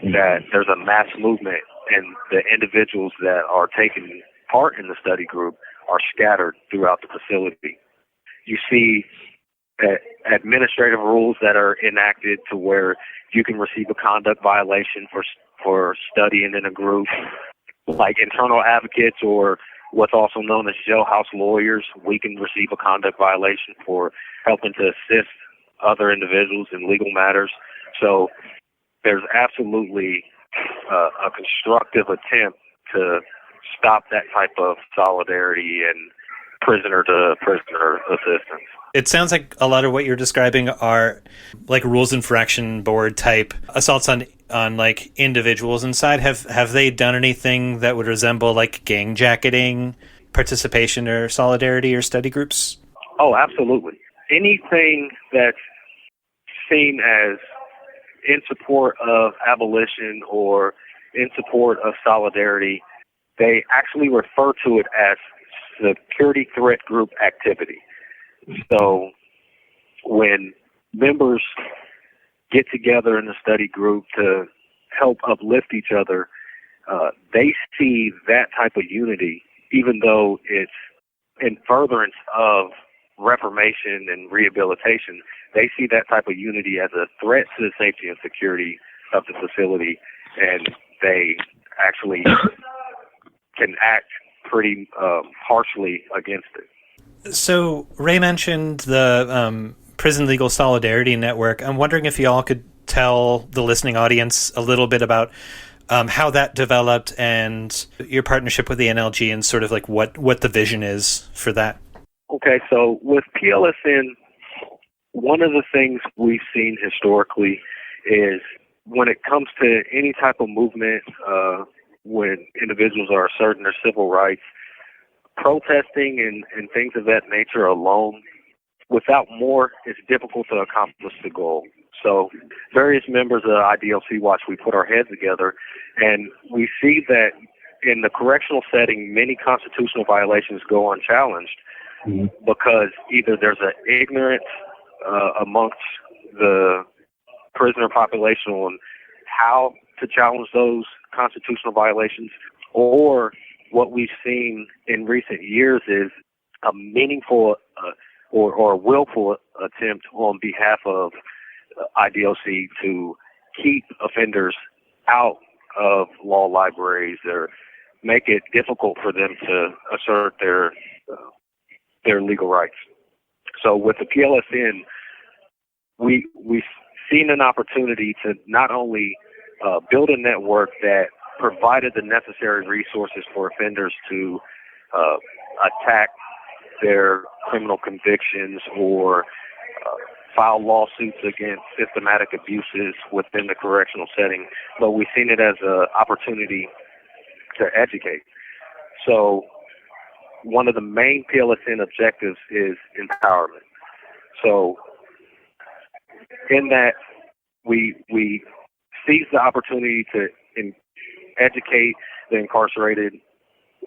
that there's a mass movement and the individuals that are taking part in the study group are scattered throughout the facility. You see administrative rules that are enacted to where you can receive a conduct violation for studying in a group, like internal advocates or what's also known as jailhouse lawyers. We can receive a conduct violation for helping to assist other individuals in legal matters. So there's absolutely a constructive attempt to stop that type of solidarity and prisoner-to-prisoner assistance. It sounds like a lot of what you're describing are like rules infraction board type assaults on individuals inside. Have they done anything that would resemble like gang jacketing, participation or solidarity or study groups? Oh, absolutely. Anything that's seen as in support of abolition or in support of solidarity, they actually refer to it as security threat group activity. So when members get together in a study group to help uplift each other, they see that type of unity, even though it's in furtherance of reformation and rehabilitation, they see that type of unity as a threat to the safety and security of the facility, and they actually can act pretty harshly against it. So Ray mentioned the Prison Legal Solidarity Network. I'm wondering if y'all could tell the listening audience a little bit about how that developed and your partnership with the NLG and sort of like what the vision is for that. Okay, so with PLSN, one of the things we've seen historically is when it comes to any type of movement, when individuals are asserting their civil rights, protesting and things of that nature alone, without more, it's difficult to accomplish the goal. So various members of IDOC Watch, we put our heads together, and we see that in the correctional setting, many constitutional violations go unchallenged because either there's an ignorance amongst the prisoner population on how to challenge those constitutional violations, or what we've seen in recent years is a meaningful or willful attempt on behalf of IDOC to keep offenders out of law libraries or make it difficult for them to assert their legal rights. So with the PLSN, we've seen an opportunity to not only build a network that provided the necessary resources for offenders to attack their criminal convictions or file lawsuits against systematic abuses within the correctional setting, but we've seen it as an opportunity to educate. So one of the main PLSN objectives is empowerment. So in that, we seize the opportunity to educate the incarcerated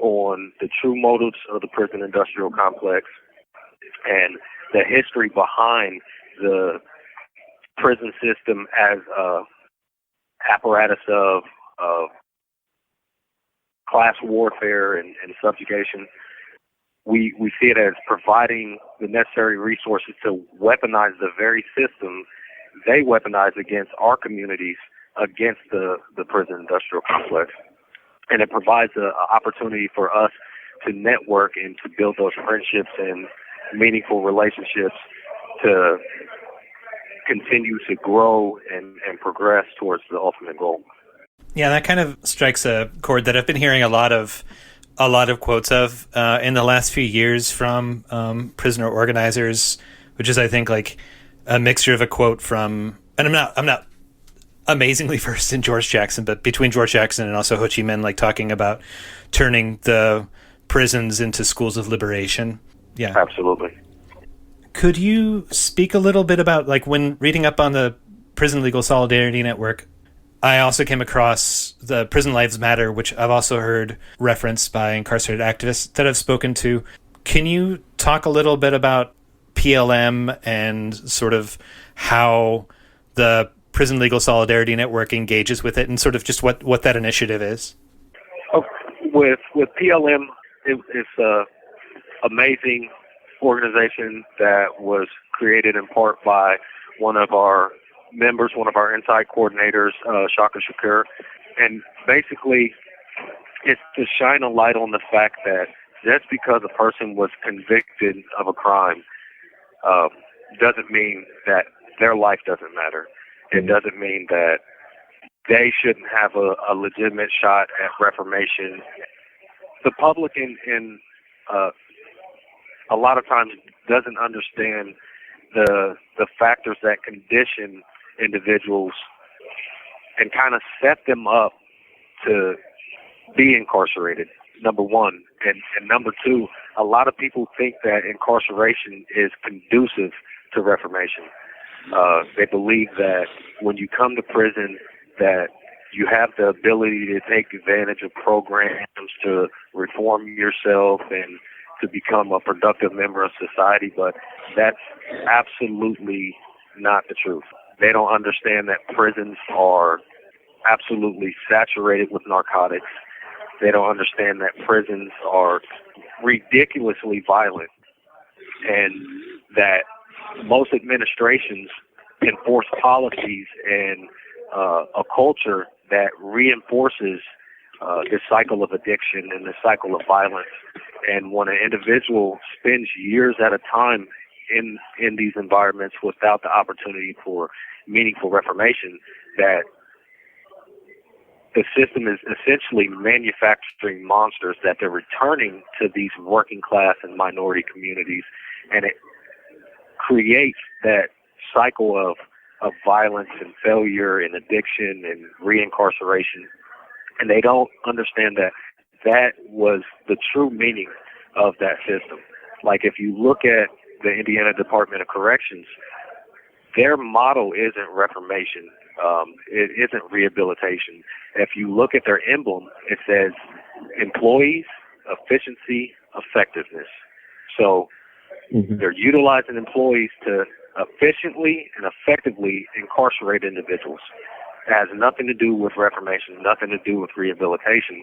on the true motives of the prison industrial complex and the history behind the prison system as a apparatus of class warfare and subjugation. We see it as providing the necessary resources to weaponize the very system they weaponize against our communities, against the prison industrial complex. And it provides an opportunity for us to network and to build those friendships and meaningful relationships to continue to grow and progress towards the ultimate goal. Yeah, that kind of strikes a chord that I've been hearing a lot of quotes of in the last few years from prisoner organizers, which is, I think, like a mixture of a quote from, and I'm not amazingly versed in George Jackson, but between George Jackson and also Ho Chi Minh, like talking about turning the prisons into schools of liberation. Yeah, absolutely. Could you speak a little bit about, like, when reading up on the Prison Legal Solidarity Network, I also came across the Prison Lives Matter, which I've also heard referenced by incarcerated activists that I've spoken to. Can you talk a little bit about PLM and sort of how the Prison Legal Solidarity Network engages with it and sort of just what that initiative is? Oh, with PLM, it's an amazing organization that was created in part by one of our members, one of our inside coordinators, Shaka Shakur. And basically, it's to shine a light on the fact that just because a person was convicted of a crime doesn't mean that their life doesn't matter. It doesn't mean that they shouldn't have a legitimate shot at reformation. The public in a lot of times doesn't understand the factors that condition individuals and kind of set them up to be incarcerated, number one. And number two, a lot of people think that incarceration is conducive to reformation. They believe that when you come to prison that you have the ability to take advantage of programs to reform yourself and to become a productive member of society, but that's absolutely not the truth. They don't understand that prisons are absolutely saturated with narcotics. They don't understand that prisons are ridiculously violent. and that most administrations enforce policies and a culture that reinforces this cycle of addiction and this cycle of violence. And when an individual spends years at a time in these environments without the opportunity for meaningful reformation, that the system is essentially manufacturing monsters that they're returning to these working class and minority communities, and it creates that cycle of violence and failure and addiction and reincarceration. And they don't understand that that was the true meaning of that system. Like, if you look at the Indiana Department of Corrections, their motto isn't reformation. It isn't rehabilitation. If you look at their emblem, it says employees, efficiency, effectiveness. So they're utilizing employees to efficiently and effectively incarcerate individuals. It has nothing to do with reformation, nothing to do with rehabilitation.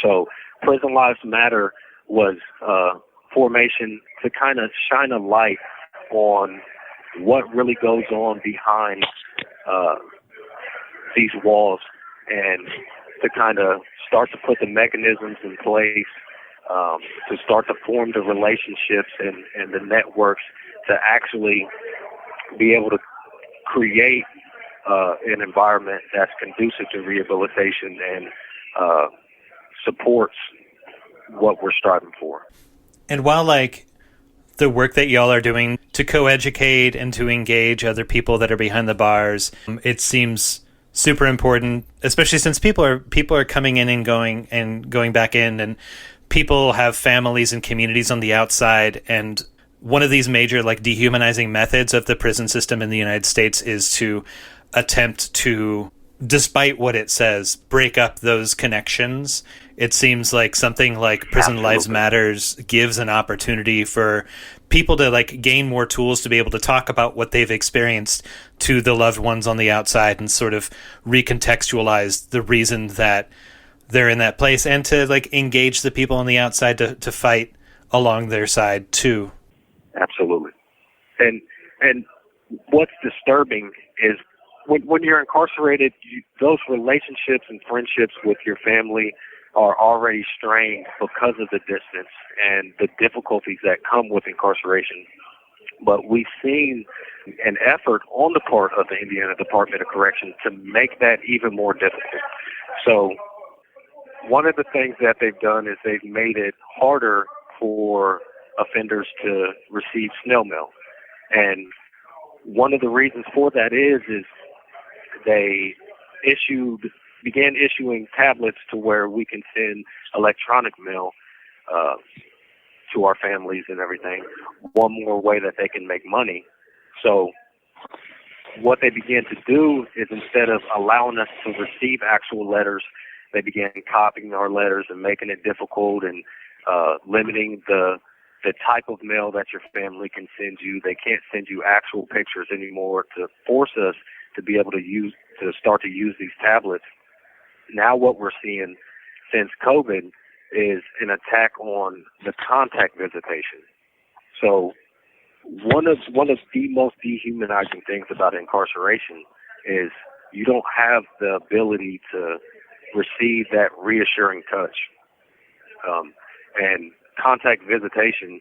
So Prison Lives Matter was formation to kind of shine a light on what really goes on behind these walls, and to kind of start to put the mechanisms in place, to start to form the relationships and the networks to actually be able to create an environment that's conducive to rehabilitation and supports what we're striving for. And while, like, the work that y'all are doing to co-educate and to engage other people that are behind the bars, it seems super important, especially since people are coming in and going back in, and people have families and communities on the outside. And one of these major, like, dehumanizing methods of the prison system in the United States is to attempt to, despite what it says, break up those connections. It seems like something like Prison Lives Matters gives an opportunity for people to, like, gain more tools to be able to talk about what they've experienced to the loved ones on the outside, and sort of recontextualize the reason that they're in that place, and to, like, engage the people on the outside to fight along their side too. Absolutely. And what's disturbing is when you're incarcerated, those relationships and friendships with your family are already strained because of the distance and the difficulties that come with incarceration. But we've seen an effort on the part of the Indiana Department of Corrections to make that even more difficult. So one of the things that they've done is they've made it harder for offenders to receive snail mail. And one of the reasons for that is they began issuing tablets to where we can send electronic mail to our families and everything. One more way that they can make money. So what they began to do is, instead of allowing us to receive actual letters, they began copying our letters and making it difficult, and limiting the type of mail that your family can send you. They can't send you actual pictures anymore, to force us to be able to start to use these tablets. Now what we're seeing since COVID is an attack on the contact visitation. So one of the most dehumanizing things about incarceration is you don't have the ability to receive that reassuring touch. And contact visitation,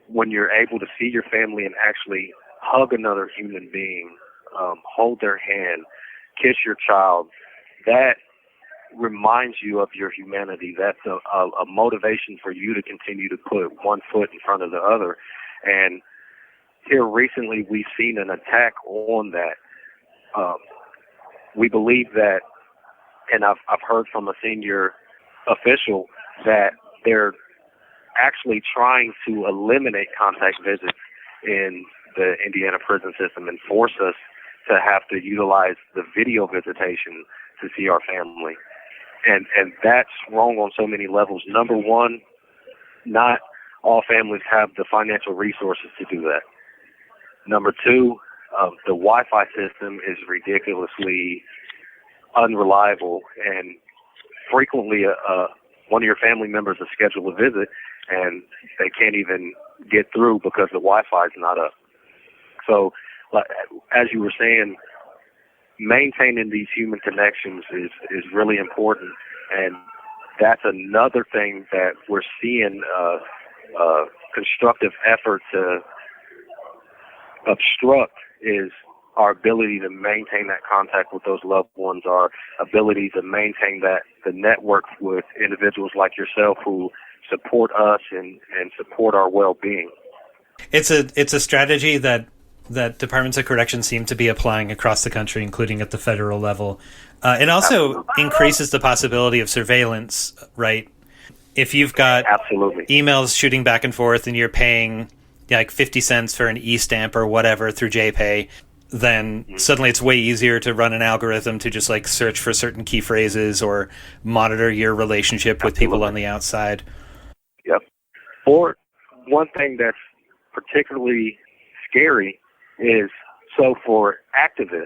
when you're able to see your family and actually hug another human being, hold their hand, kiss your child, that reminds you of your humanity. That's a motivation for you to continue to put one foot in front of the other. And here recently we've seen an attack on that. We believe that, and I've heard from a senior official, that they're actually trying to eliminate contact visits in the Indiana prison system and force us to have to utilize the video visitation to see our family. And that's wrong on so many levels. Number one, not all families have the financial resources to do that. Number two, the Wi-Fi system is ridiculously unreliable, and frequently one of your family members to schedule a visit, and they can't even get through because the Wi-Fi is not up. So, as you were saying, maintaining these human connections is really important, and that's another thing that we're seeing a constructive effort to obstruct is our ability to maintain that contact with those loved ones, our ability to maintain the network with individuals like yourself who support us and support our well-being. It's a strategy that departments of corrections seem to be applying across the country, including at the federal level. It also increases the possibility of surveillance, right? If you've got emails shooting back and forth and you're paying like 50 cents for an e-stamp or whatever through JPay, then suddenly it's way easier to run an algorithm to just like search for certain key phrases or monitor your relationship with people on the outside. Yep. Or one thing that's particularly scary is, so for activists,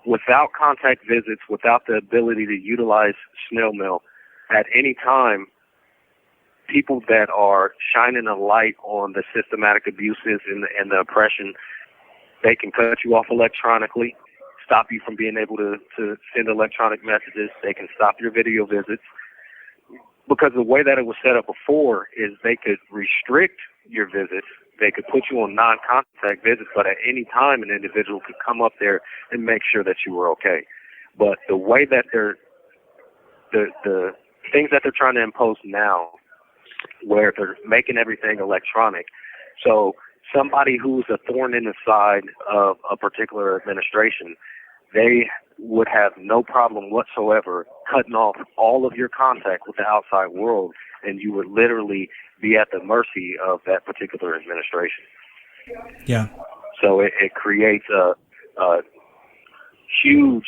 without contact visits, without the ability to utilize snail mail at any time, people that are shining a light on the systematic abuses and the oppression, they can cut you off electronically, stop you from being able to send electronic messages. They can stop your video visits. Because the way that it was set up before is they could restrict your visits. They could put you on non-contact visits, but at any time an individual could come up there and make sure that you were okay. But the way that the things that they're trying to impose now, where they're making everything electronic, so somebody who's a thorn in the side of a particular administration, they would have no problem whatsoever cutting off all of your contact with the outside world, and you would literally be at the mercy of that particular administration. Yeah. So it creates a huge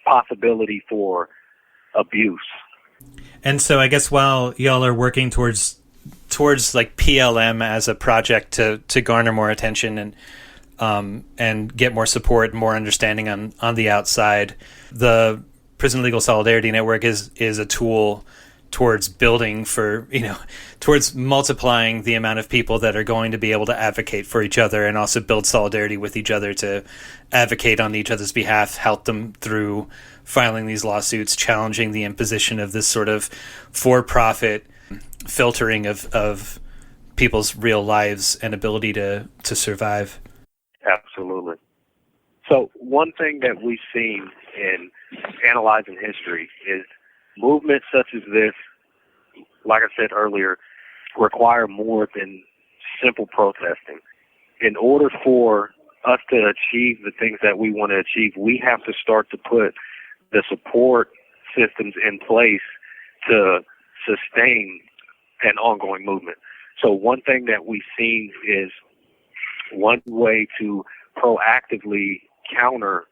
possibility for abuse. And so I guess while y'all are working towards like PLM as a project to garner more attention and get more support, more understanding on the outside, the Prison Legal Solidarity Network is a tool towards building towards multiplying the amount of people that are going to be able to advocate for each other and also build solidarity with each other to advocate on each other's behalf, help them through filing these lawsuits, challenging the imposition of this sort of for-profit filtering of people's real lives and ability to survive. Absolutely. So one thing that we've seen in analyzing history is movements such as this, like I said earlier, require more than simple protesting. In order for us to achieve the things that we want to achieve, we have to start to put the support systems in place to sustain an ongoing movement. So one thing that we've seen is one way to proactively counter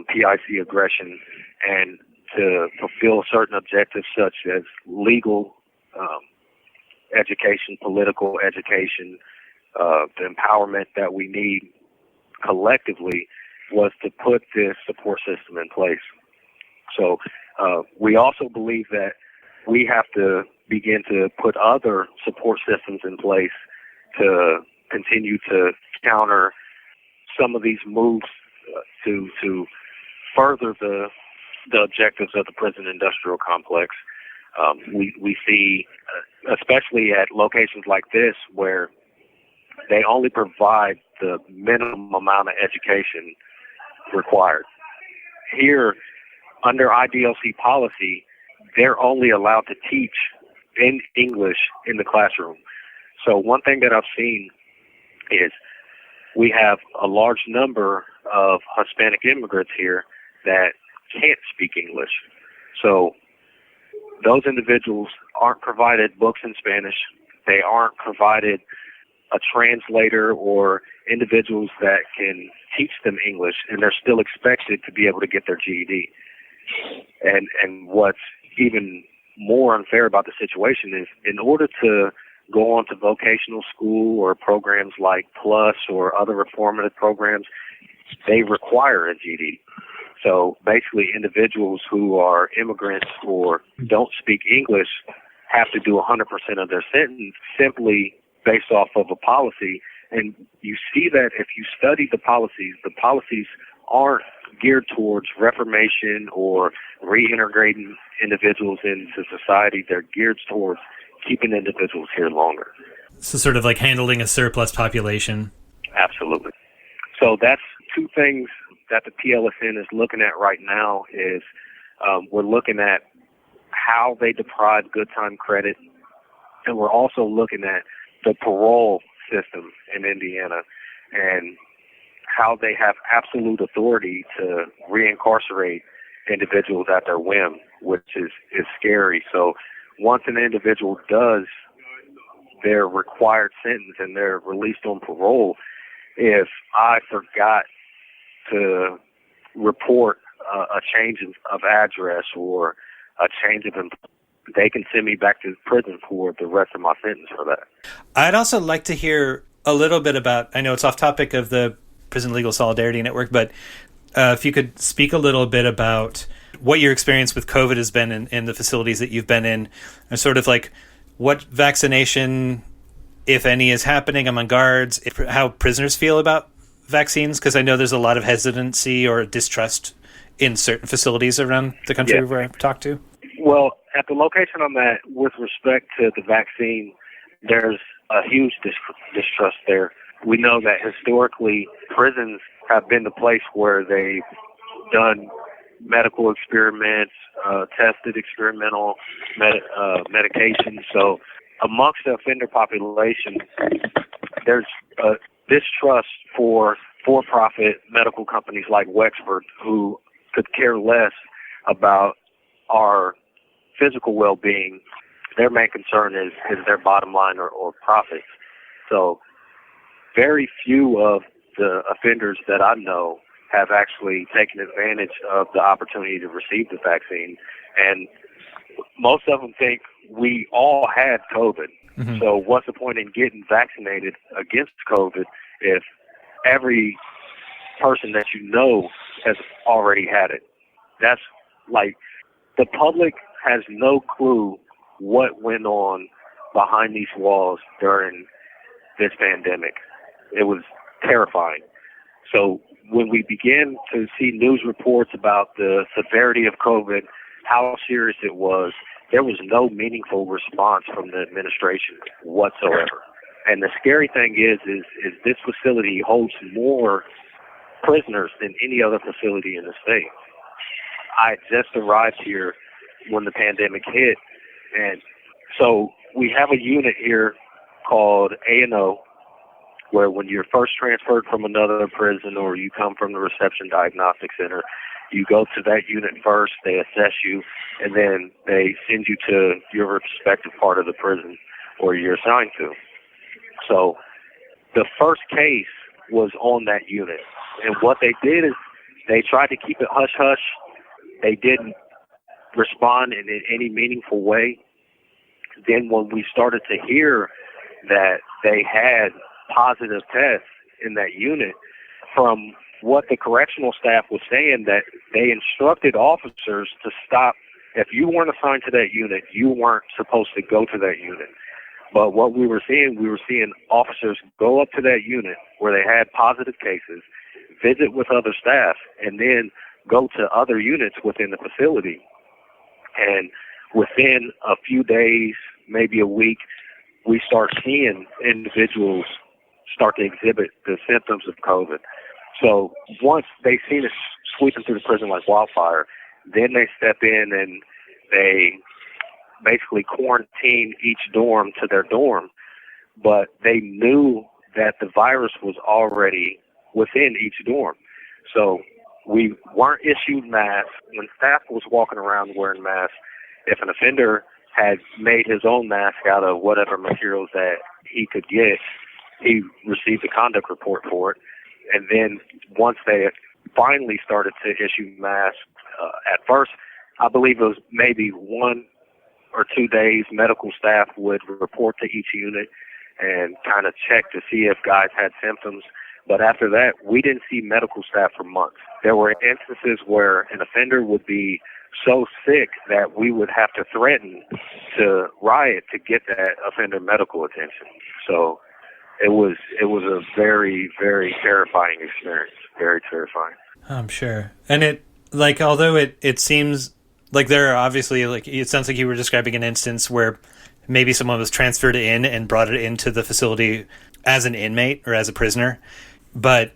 PIC aggression and to fulfill certain objectives such as legal education, political education, the empowerment that we need collectively, was to put this support system in place. So we also believe that we have to begin to put other support systems in place to continue to counter some of these moves to further the objectives of the prison industrial complex. We see, especially at locations like this, where they only provide the minimum amount of education required. Here, under IDOC policy, they're only allowed to teach in English in the classroom. So one thing that I've seen is we have a large number of Hispanic immigrants here that can't speak English. So those individuals aren't provided books in Spanish. They aren't provided a translator or individuals that can teach them English, and they're still expected to be able to get their GED. And what's even more unfair about the situation is, in order to go on to vocational school or programs like PLUS or other reformative programs, they require a GED. So basically individuals who are immigrants or don't speak English have to do 100% of their sentence simply based off of a policy. And you see that if you study the policies aren't geared towards reformation or reintegrating individuals into society. They're geared towards keeping individuals here longer. So sort of like handling a surplus population. Absolutely. So that's two things that the PLSN is looking at right now is we're looking at how they deprive good time credit, and we're also looking at the parole system in Indiana and how they have absolute authority to reincarcerate individuals at their whim, which is scary. So once an individual does their required sentence and they're released on parole, if I forgot to report a change of address or a change of employment, they can send me back to prison for the rest of my sentence for that. I'd also like to hear a little bit about, I know it's off topic of the Prison Legal Solidarity Network, but if you could speak a little bit about what your experience with COVID has been in the facilities that you've been in, and sort of like what vaccination, if any, is happening among guards, how prisoners feel about vaccines, because I know there's a lot of hesitancy or distrust in certain facilities around the country where I've talked to. Well, at the location I'm at, with respect to the vaccine, there's a huge distrust there. We know that historically prisons have been the place where they've done medical experiments, tested experimental medications. So amongst the offender population, there's a distrust for-profit medical companies like Wexford, who could care less about our physical well-being. Their main concern is their bottom line or profits. So very few of the offenders that I know have actually taken advantage of the opportunity to receive the vaccine. And most of them think we all had COVID. Mm-hmm. So what's the point in getting vaccinated against COVID if every person that you know has already had it? That's like, the public has no clue what went on behind these walls during this pandemic. It was terrifying. So when we began to see news reports about the severity of COVID, how serious it was, there was no meaningful response from the administration whatsoever. And the scary thing is this facility holds more prisoners than any other facility in the state. I just arrived here when the pandemic hit, and so we have a unit here called A&O, where when you're first transferred from another prison or you come from the Reception Diagnostic Center, you go to that unit first, they assess you, and then they send you to your respective part of the prison where you're assigned to. So the first case was on that unit, and what they did is they tried to keep it hush-hush. They didn't respond in any meaningful way. Then when we started to hear that they had positive tests in that unit, from what the correctional staff was saying, that they instructed officers to stop. If you weren't assigned to that unit, you weren't supposed to go to that unit. But what we were seeing officers go up to that unit where they had positive cases, visit with other staff, and then go to other units within the facility. And within a few days, maybe a week, we start seeing individuals start to exhibit the symptoms of COVID. So once they seen it sweeping through the prison like wildfire, then they step in and they basically quarantine each dorm to their dorm. But they knew that the virus was already within each dorm. So we weren't issued masks. When staff was walking around wearing masks, if an offender had made his own mask out of whatever materials that he could get, he received a conduct report for it. And then once they finally started to issue masks, at first, I believe it was maybe 1 or 2 days, medical staff would report to each unit and kind of check to see if guys had symptoms. But after that, we didn't see medical staff for months. There were instances where an offender would be so sick that we would have to threaten to riot to get that offender medical attention. So it was a very, very terrifying experience. Very terrifying. I'm sure. And although it seems like there are obviously, it sounds like you were describing an instance where maybe someone was transferred in and brought it into the facility as an inmate or as a prisoner. But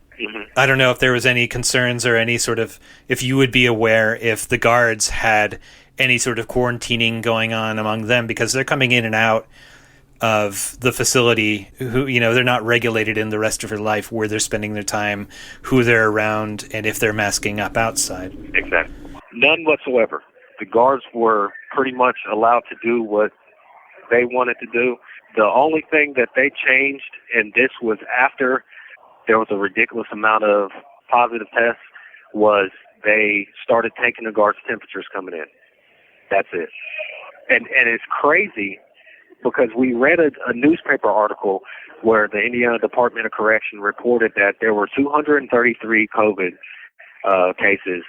I don't know if there was any concerns or any sort of, if you would be aware if the guards had any sort of quarantining going on among them, because they're coming in and out of the facility who, they're not regulated in the rest of their life, where they're spending their time, who they're around, and if they're masking up outside. Exactly. None whatsoever. The guards were pretty much allowed to do what they wanted to do. The only thing that they changed, and this was after there was a ridiculous amount of positive tests, was they started taking the guards' temperatures coming in. That's it. And it's crazy because we read a newspaper article where the Indiana Department of Correction reported that there were 233 COVID cases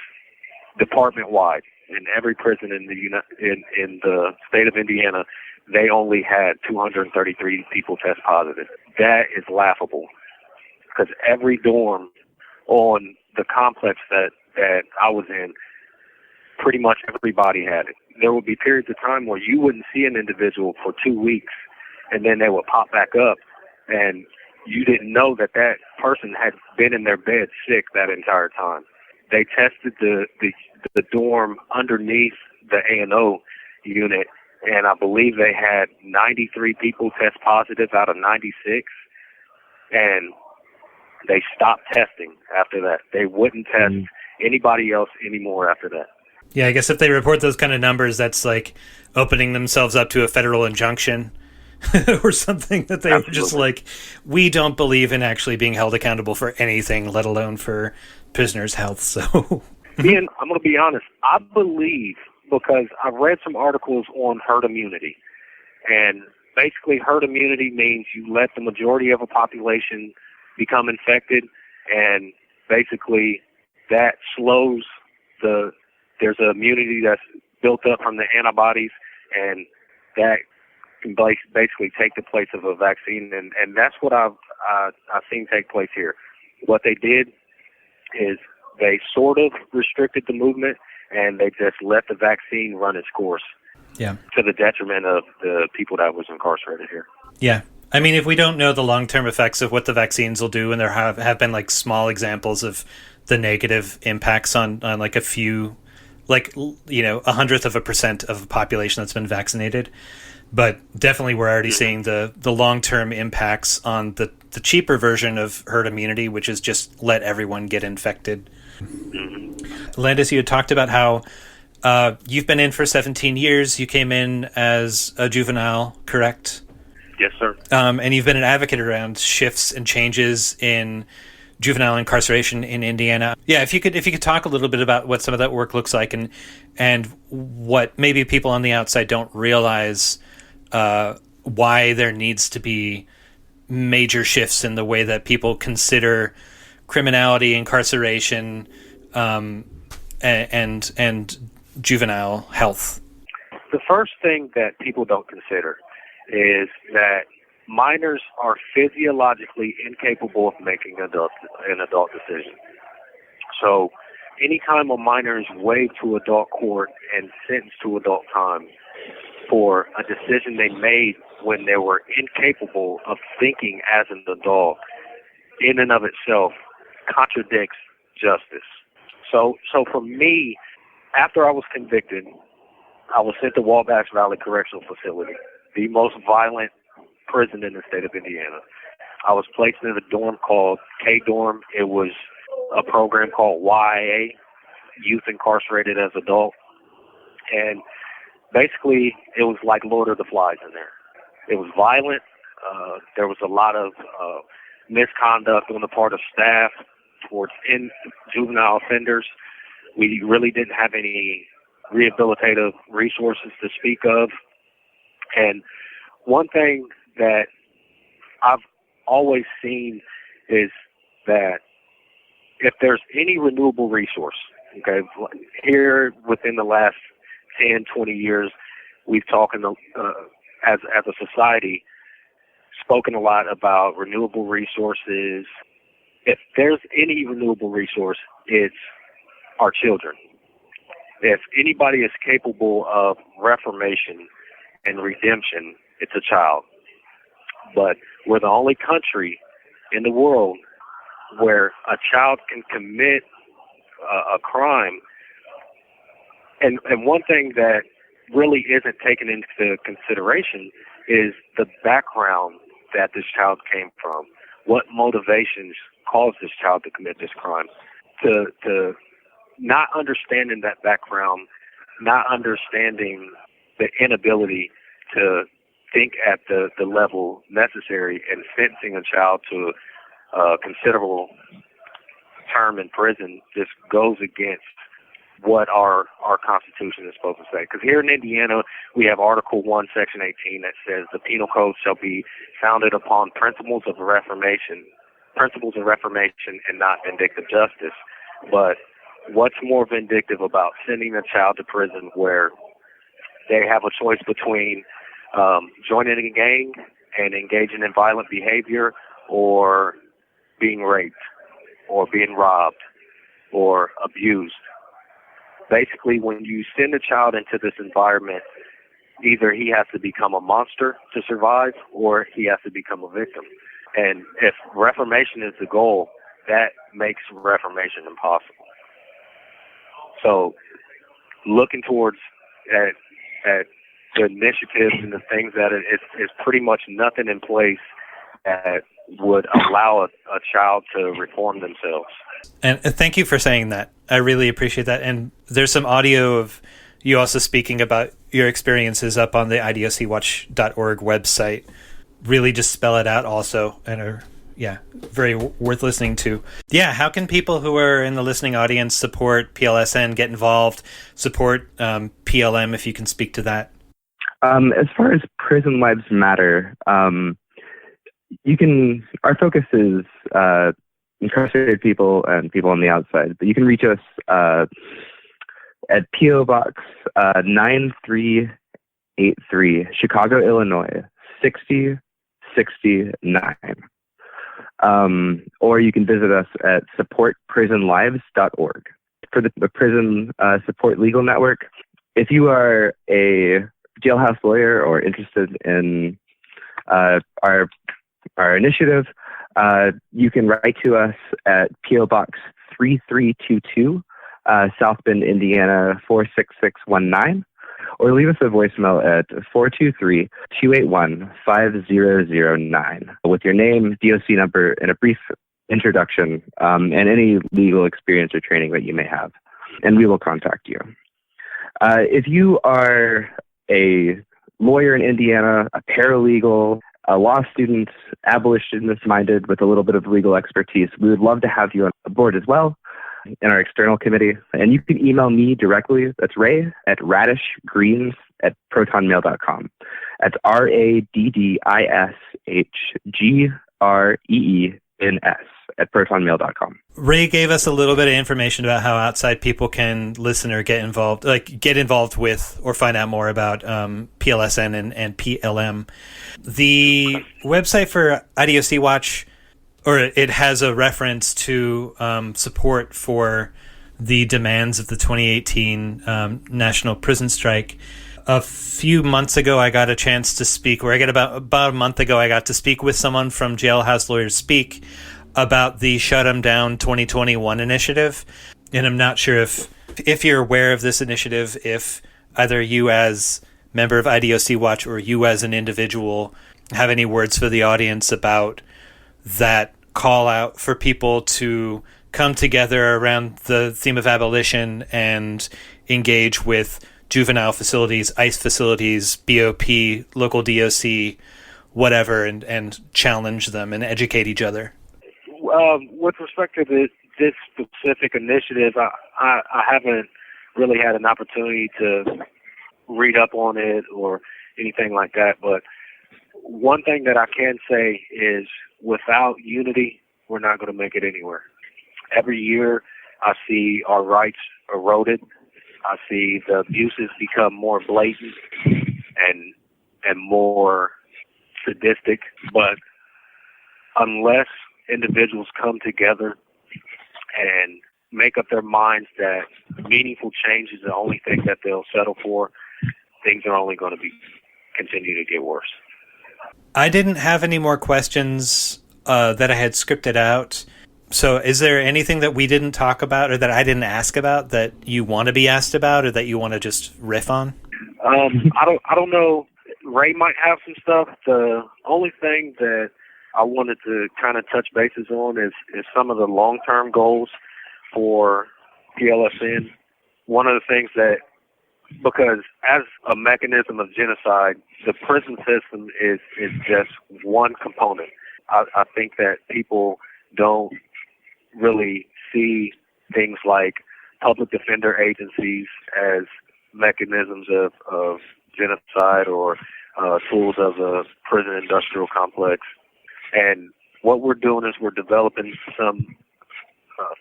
department-wide in every prison in the state of Indiana. They only had 233 people test positive. That is laughable, because every dorm on the complex that I was in, pretty much everybody had it. There would be periods of time where you wouldn't see an individual for 2 weeks, and then they would pop back up, and you didn't know that person had been in their bed sick that entire time. They tested the dorm underneath the A&O unit, and I believe they had 93 people test positive out of 96, and they stopped testing after that. They wouldn't test anybody else anymore after that. Yeah, I guess if they report those kind of numbers, that's like opening themselves up to a federal injunction or something, that they were just like, we don't believe in actually being held accountable for anything, let alone for prisoners' health. So, Ian, I'm going to be honest. I believe, because I've read some articles on herd immunity, and basically herd immunity means you let the majority of a population become infected, and basically that slows there's an immunity that's built up from the antibodies, and that can basically take the place of a vaccine, and that's what I've seen take place here. What they did is they sort of restricted the movement, and they just let the vaccine run its course. Yeah. To the detriment of the people that was incarcerated here. Yeah. I mean, if we don't know the long-term effects of what the vaccines will do, and there have been like small examples of the negative impacts on like a few, like, 0.01% of a population that's been vaccinated, but definitely we're already seeing the long-term impacts on the cheaper version of herd immunity, which is just let everyone get infected. Landis, you had talked about how you've been in for 17 years. You came in as a juvenile, correct? Yes, sir. And you've been an advocate around shifts and changes in juvenile incarceration in Indiana. Yeah, if you could talk a little bit about what some of that work looks like, and what maybe people on the outside don't realize, why there needs to be major shifts in the way that people consider criminality, incarceration, and juvenile health. The first thing that people don't consider is that minors are physiologically incapable of making an adult decision. So anytime a minor is waived to adult court and sentenced to adult time for a decision they made when they were incapable of thinking as an adult, in and of itself contradicts justice. So for me, after I was convicted, I was sent to Wabash Valley Correctional Facility, the most violent prison in the state of Indiana. I was placed in a dorm called K-Dorm. It was a program called YA, Youth Incarcerated as Adult. And basically, it was like Lord of the Flies in there. It was violent. There was a lot of misconduct on the part of staff towards juvenile offenders. We really didn't have any rehabilitative resources to speak of. And one thing that I've always seen is that if there's any renewable resource, okay, here within the last 10, 20 years, we've talked as a society, spoken a lot about renewable resources. If there's any renewable resource, it's our children. If anybody is capable of reformation and redemption, it's a child. But we're the only country in the world where a child can commit a crime. And one thing that really isn't taken into consideration is the background that this child came from. What motivations caused this child to commit this crime? To not understanding that background, not understanding the inability to think at the level necessary, and sentencing a child to a considerable term in prison just goes against what our Constitution is supposed to say. Because here in Indiana, we have Article 1, Section 18 that says the penal code shall be founded upon principles of reformation and not vindictive justice. But what's more vindictive about sending a child to prison where they have a choice between joining a gang and engaging in violent behavior, or being raped, or being robbed, or abused? Basically, when you send a child into this environment, either he has to become a monster to survive, or he has to become a victim. And if reformation is the goal, that makes reformation impossible. So, looking towards at the initiatives and the things that it's pretty much nothing in place that would allow a child to reform themselves. And thank you for saying that. I really appreciate that. And there's some audio of you also speaking about your experiences up on the idocwatch.org website. Really just spell it out also, and are, very worth listening to. Yeah, how can people who are in the listening audience support PLSN, get involved, support PLM, if you can speak to that? As far as Prison Lives Matter, our focus is incarcerated people and people on the outside, but you can reach us at P.O. Box 9383, Chicago, Illinois, 6069. Or you can visit us at supportprisonlives.org. For the Prison Support Legal Network, if you are a jailhouse lawyer or interested in our initiative, you can write to us at P.O. Box 3322, South Bend, Indiana 46619, or leave us a voicemail at 423-281-5009 with your name, DOC number, and a brief introduction, and any legal experience or training that you may have, and we will contact you. If you are a lawyer in Indiana, a paralegal, a law student, abolitionist-minded with a little bit of legal expertise, we would love to have you on board as well in our external committee. And you can email me directly. That's Ray at radishgreens@protonmail.com. That's RADDISHGREENS@protonmail.com. Ray gave us a little bit of information about how outside people can listen or get involved with or find out more about PLSN and PLM. The website for IDOC Watch, or it has a reference to support for the demands of the 2018 National Prison Strike. A few months ago, I got a chance to speak, about a month ago, I got to speak with someone from Jailhouse Lawyers Speak about the Shut 'em Down 2021 initiative. And I'm not sure if you're aware of this initiative, if either you as member of IDOC Watch or you as an individual have any words for the audience about that call out for people to come together around the theme of abolition and engage with juvenile facilities, ICE facilities, BOP, local DOC, whatever, and challenge them and educate each other. With respect to this specific initiative, I haven't really had an opportunity to read up on it or anything like that, but one thing that I can say is without unity, we're not going to make it anywhere. Every year, I see our rights eroded. I see the abuses become more blatant and more sadistic. But unless individuals come together and make up their minds that meaningful change is the only thing that they'll settle for, things are only going to continue to get worse. I didn't have any more questions that I had scripted out. So is there anything that we didn't talk about or that I didn't ask about that you want to be asked about or that you want to just riff on? I don't know. Ray might have some stuff. The only thing that I wanted to kind of touch bases on is some of the long-term goals for PLSN. One of the things that, because as a mechanism of genocide, the prison system is just one component. I think that people don't really see things like public defender agencies as mechanisms of genocide or tools of the prison industrial complex. And what we're doing is we're developing some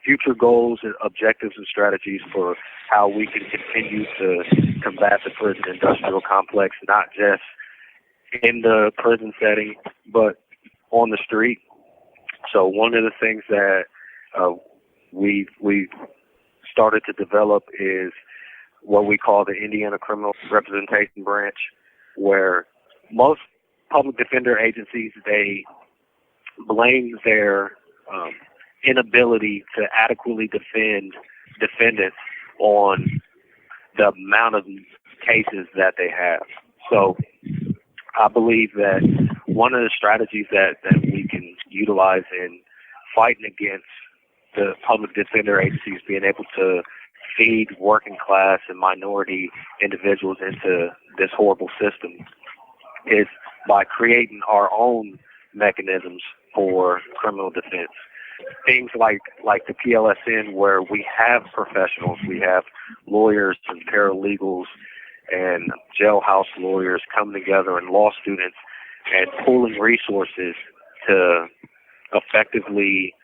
future goals and objectives and strategies for how we can continue to combat the prison industrial complex, not just in the prison setting, but on the street. So one of the things that we've started to develop is what we call the Indiana Criminal Representation Branch, where most public defender agencies, they blame their inability to adequately defend defendants on the amount of cases that they have. So I believe that one of the strategies that we can utilize in fighting against the public defender agencies being able to feed working class and minority individuals into this horrible system is by creating our own mechanisms for criminal defense. Things like the PLSN, where we have professionals, we have lawyers and paralegals and jailhouse lawyers coming together and law students and pooling resources to effectively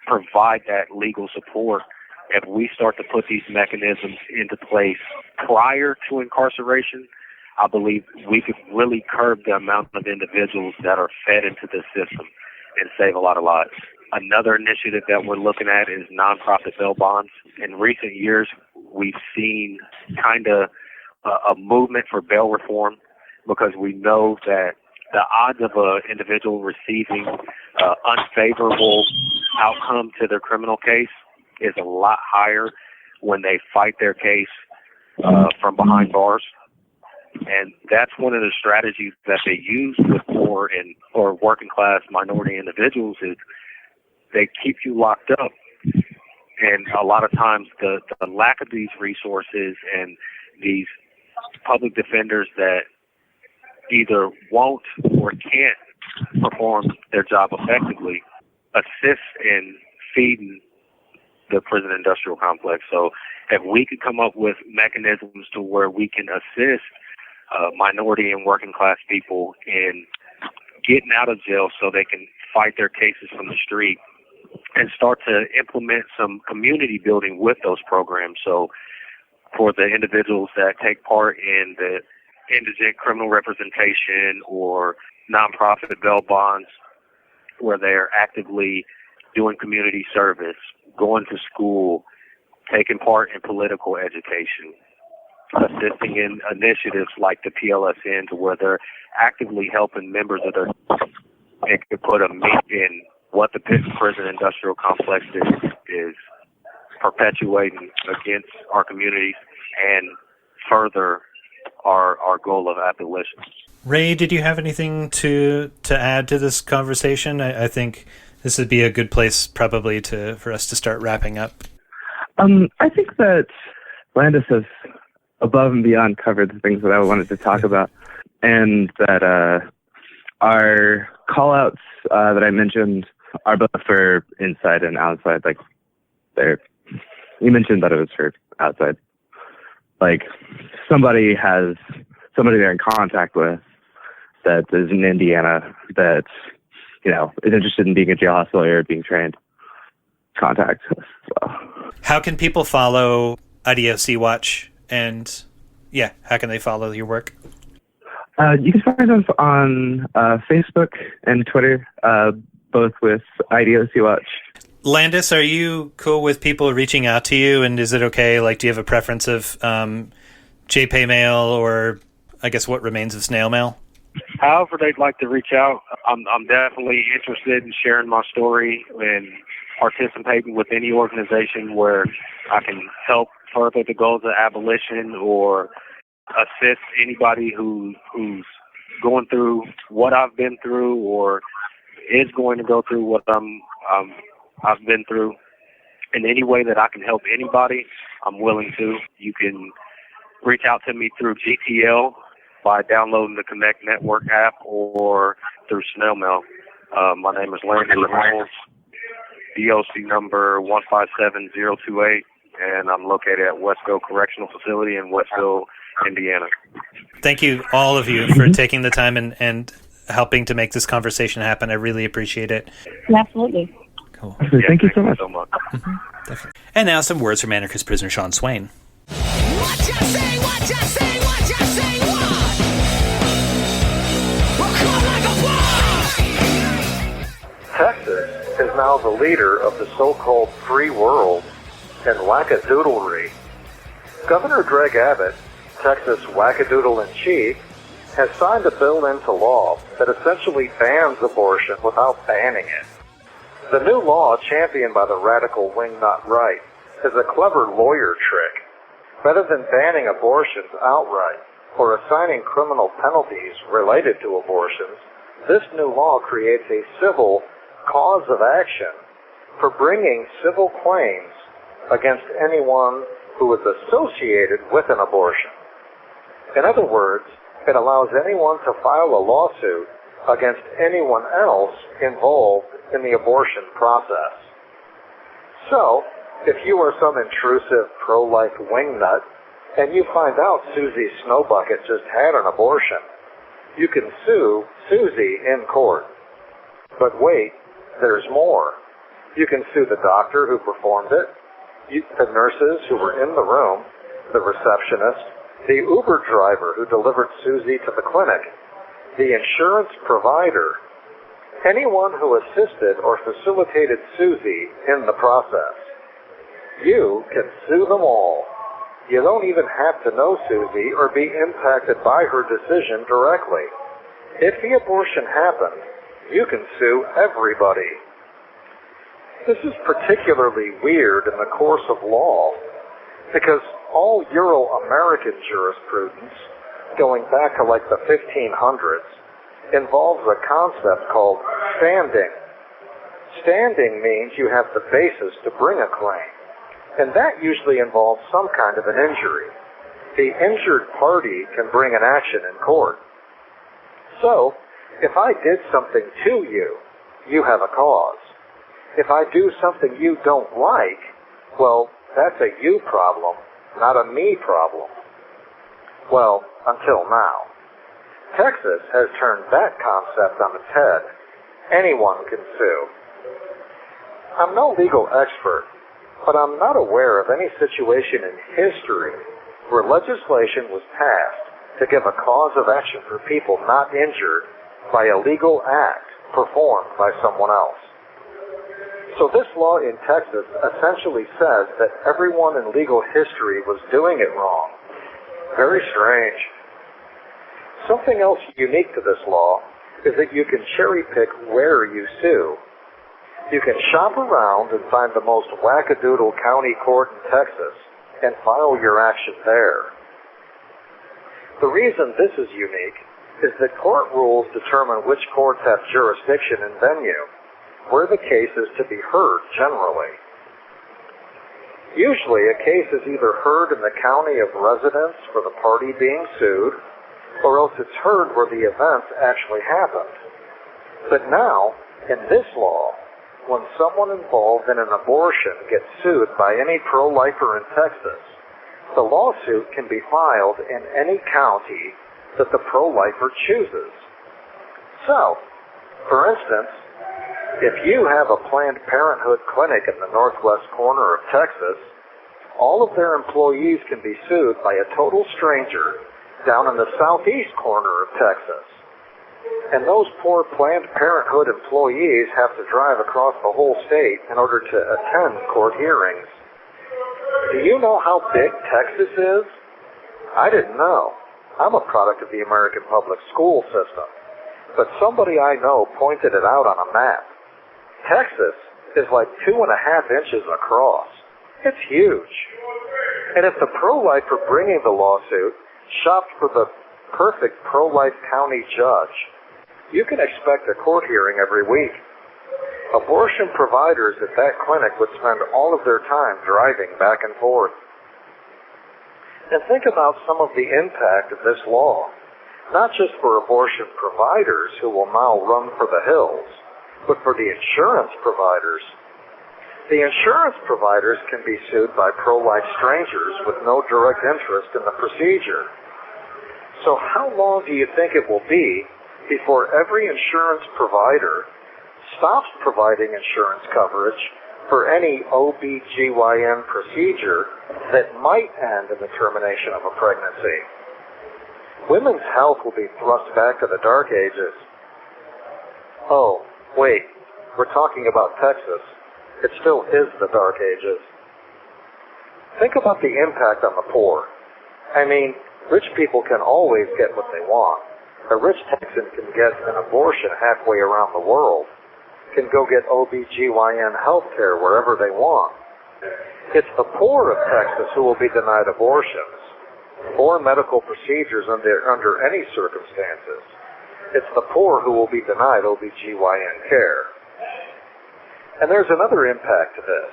provide that legal support. If we start to put these mechanisms into place prior to incarceration, I believe we could really curb the amount of individuals that are fed into this system and save a lot of lives. Another initiative that we're looking at is nonprofit bail bonds. In recent years, we've seen kind of a movement for bail reform because we know that the odds of an individual receiving unfavorable outcome to their criminal case is a lot higher when they fight their case from behind bars. And that's one of the strategies that they use with poor or working class minority individuals is they keep you locked up. And a lot of times the lack of these resources and these public defenders that either won't or can't perform their job effectively assist in feeding the prison industrial complex. So if we could come up with mechanisms to where we can assist minority and working class people in getting out of jail so they can fight their cases from the street and start to implement some community building with those programs. So for the individuals that take part in the indigent criminal representation or nonprofit bail bonds, where they're actively doing community service, going to school, taking part in political education, assisting in initiatives like the PLSN to where they're actively helping members of their, it could put a meat in what the prison industrial complex is perpetuating against our communities and further our goal of abolition. Ray, did you have anything to add to this conversation? I think this would be a good place probably for us to start wrapping up. I think that Landis has above and beyond covered the things that I wanted to talk about, and that our call-outs that I mentioned are both for inside and outside. Like, you mentioned that it was for outside. Like, somebody they're in contact with that is in Indiana that, is interested in being a jailhouse lawyer, being trained. contact us as well. How can people follow IDOC Watch? And yeah, how can they follow your work? You can find us on Facebook and Twitter, both with IDOC Watch. Landis, are you cool with people reaching out to you? And is it okay? Like, do you have a preference of JPay mail or, I guess, what remains of snail mail? However they'd like to reach out, I'm definitely interested in sharing my story and participating with any organization where I can help further the goals of abolition or assist anybody who's going through what I've been through or is going to go through what I've been through. In any way that I can help anybody, I'm willing to. You can reach out to me through GTL by downloading the Connect Network app or through snail mail. My name is Landis Reyonolds, DOC number 157028, and I'm located at Westville Correctional Facility in Westville, Indiana. Thank you, all of you, for taking the time and helping to make this conversation happen. I really appreciate it. Absolutely. Cool. Thank you so much. Definitely. And now some words from anarchist prisoner Sean Swain. What you say, what you say, what you say, what? We'll call like a what? Texas is now the leader of the so-called free world and wackadoodlery. Governor Greg Abbott, Texas wackadoodle-in-chief, has signed a bill into law that essentially bans abortion without banning it. The new law, championed by the radical wingnut right, is a clever lawyer trick. Rather than banning abortions outright or assigning criminal penalties related to abortions, this new law creates a civil cause of action for bringing civil claims against anyone who is associated with an abortion. In other words, it allows anyone to file a lawsuit against anyone else involved in the abortion process. So, if you are some intrusive pro-life wingnut and you find out Susie Snowbucket just had an abortion, you can sue Susie in court. But wait, there's more. You can sue the doctor who performed it, the nurses who were in the room, the receptionist, the Uber driver who delivered Susie to the clinic, the insurance provider, anyone who assisted or facilitated Susie in the process. You can sue them all. You don't even have to know Susie or be impacted by her decision directly. If the abortion happened, you can sue everybody. This is particularly weird in the course of law because all Euro-American jurisprudence, going back to like the 1500s, involves a concept called standing. Standing means you have the basis to bring a claim. And that usually involves some kind of an injury. The injured party can bring an action in court. So, if I did something to you, you have a cause. If I do something you don't like, well, that's a you problem, not a me problem. Well, until now. Texas has turned that concept on its head. Anyone can sue. I'm no legal expert, but I'm not aware of any situation in history where legislation was passed to give a cause of action for people not injured by a legal act performed by someone else. So this law in Texas essentially says that everyone in legal history was doing it wrong. Very strange. Something else unique to this law is that you can cherry pick where you sue. You can shop around and find the most wackadoodle county court in Texas and file your action there. The reason this is unique is that court rules determine which courts have jurisdiction and venue, where the case is to be heard generally. Usually a case is either heard in the county of residence for the party being sued, or else it's heard where the events actually happened. But now, in this law, when someone involved in an abortion gets sued by any pro-lifer in Texas, the lawsuit can be filed in any county that the pro-lifer chooses. So, for instance, If you have a Planned Parenthood clinic in the northwest corner of Texas, all of their employees can be sued by a total stranger down in the southeast corner of Texas. And those poor Planned Parenthood employees have to drive across the whole state in order to attend court hearings. Do you know how big Texas is? I didn't know. I'm a product of the American public school system. But somebody I know pointed it out on a map. Texas is like 2.5 inches across. It's huge. And if the pro-lifer bringing the lawsuit shopped for the perfect pro-life county judge, you can expect a court hearing every week. Abortion providers at that clinic would spend all of their time driving back and forth. And think about some of the impact of this law, not just for abortion providers who will now run for the hills, but for the insurance providers. The insurance providers can be sued by pro-life strangers with no direct interest in the procedure. So how long do you think it will be before every insurance provider stops providing insurance coverage for any OB/GYN procedure that might end in the termination of a pregnancy? Women's health will be thrust back to the dark ages. Oh, wait, we're talking about Texas. It still is the dark ages. Think about the impact on the poor. I mean, rich people can always get what they want. A rich Texan can get an abortion halfway around the world, can go get OB/GYN health care wherever they want. It's the poor of Texas who will be denied abortions or medical procedures under any circumstances. It's the poor who will be denied OB/GYN care. And there's another impact to this.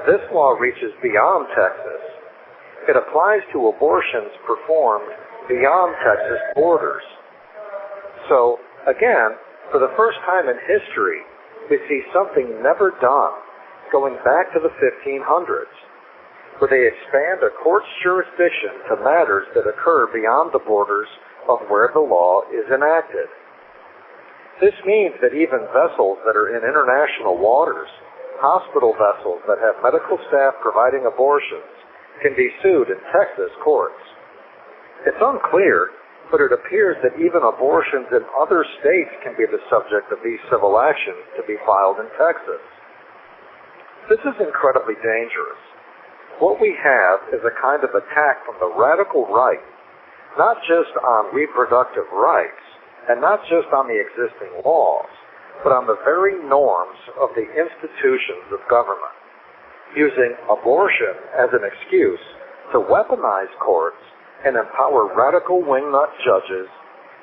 This law reaches beyond Texas. It applies to abortions performed beyond Texas borders. So, again, for the first time in history, we see something never done going back to the 1500s, where they expand a court's jurisdiction to matters that occur beyond the borders of where the law is enacted. This means that even vessels that are in international waters, hospital vessels that have medical staff providing abortions, can be sued in Texas courts. It's unclear, but it appears that even abortions in other states can be the subject of these civil actions to be filed in Texas. This is incredibly dangerous. What we have is a kind of attack from the radical right, not just on reproductive rights, and not just on the existing laws, but on the very norms of the institutions of government, using abortion as an excuse to weaponize courts and empower radical wingnut judges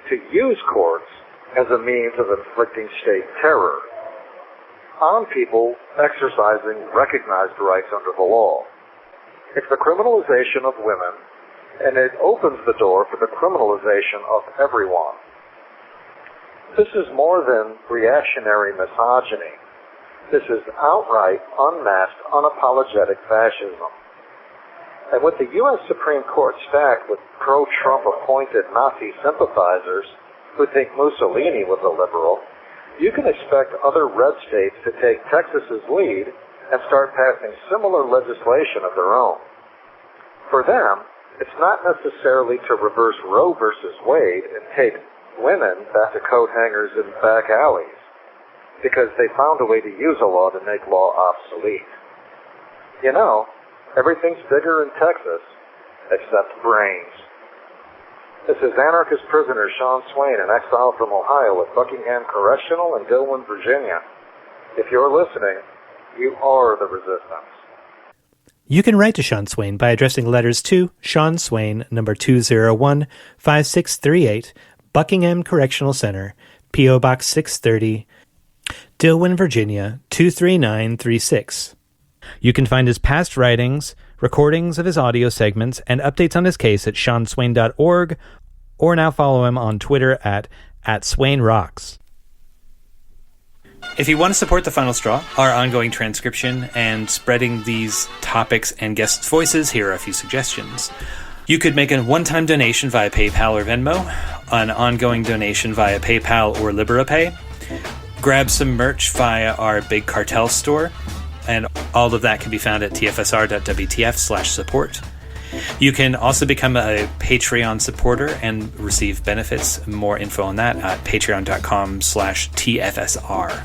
to use courts as a means of inflicting state terror on people exercising recognized rights under the law. It's the criminalization of women, and it opens the door for the criminalization of everyone. This is more than reactionary misogyny. This is outright, unmasked, unapologetic fascism. And with the U.S. Supreme Court stacked with pro-Trump appointed Nazi sympathizers who think Mussolini was a liberal, you can expect other red states to take Texas's lead and start passing similar legislation of their own. For them, it's not necessarily to reverse Roe versus Wade and take women back to coat hangers and back alleys, because they found a way to use a law to make law obsolete. You know, everything's bigger in Texas, except brains. This is anarchist prisoner Sean Swain, in exile from Ohio at Buckingham Correctional in Dillwyn, Virginia. If you're listening, you are the resistance. You can write to Sean Swain by addressing letters to Sean Swain, number 201, 5638, Buckingham Correctional Center, P.O. Box 630, Dillwyn, Virginia, 23936. You can find his past writings, recordings of his audio segments, and updates on his case at seanswain.org, or now follow him on Twitter at @SwainRocks. If you want to support The Final Straw, our ongoing transcription, and spreading these topics and guests' voices, here are a few suggestions. You could make a one-time donation via PayPal or Venmo, an ongoing donation via PayPal or LiberaPay, grab some merch via our Big Cartel store, and all of that can be found at tfsr.wtf/support. You can also become a Patreon supporter and receive benefits. More info on that at patreon.com/tfsr.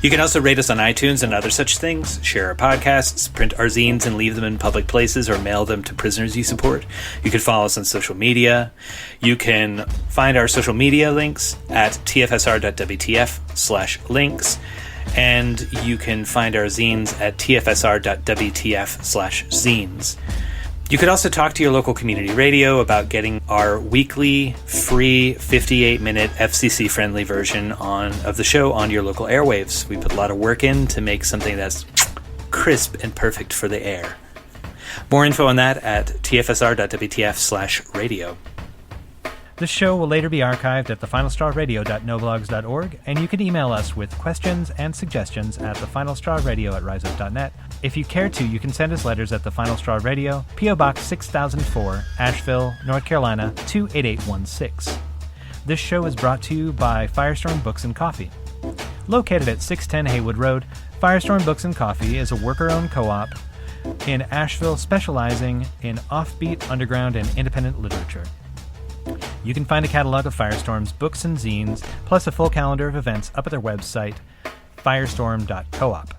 You can also rate us on iTunes and other such things, share our podcasts, print our zines and leave them in public places or mail them to prisoners you support. You can follow us on social media. You can find our social media links at tfsr.wtf/links. And you can find our zines at tfsr.wtf/zines. You could also talk to your local community radio about getting our weekly free 58-minute FCC-friendly version of the show on your local airwaves. We put a lot of work in to make something that's crisp and perfect for the air. More info on that at tfsr.wtf/radio. This show will later be archived at thefinalstrawradio.noblogs.org, and you can email us with questions and suggestions at thefinalstrawradio@riseup.net. If you care to, you can send us letters at The Final Straw Radio, P.O. Box 6004, Asheville, North Carolina 28816. This show is brought to you by Firestorm Books and Coffee. Located at 610 Haywood Road, Firestorm Books and Coffee is a worker-owned co-op in Asheville specializing in offbeat, underground, and independent literature. You can find a catalog of Firestorm's books and zines, plus a full calendar of events up at their website, firestorm.coop.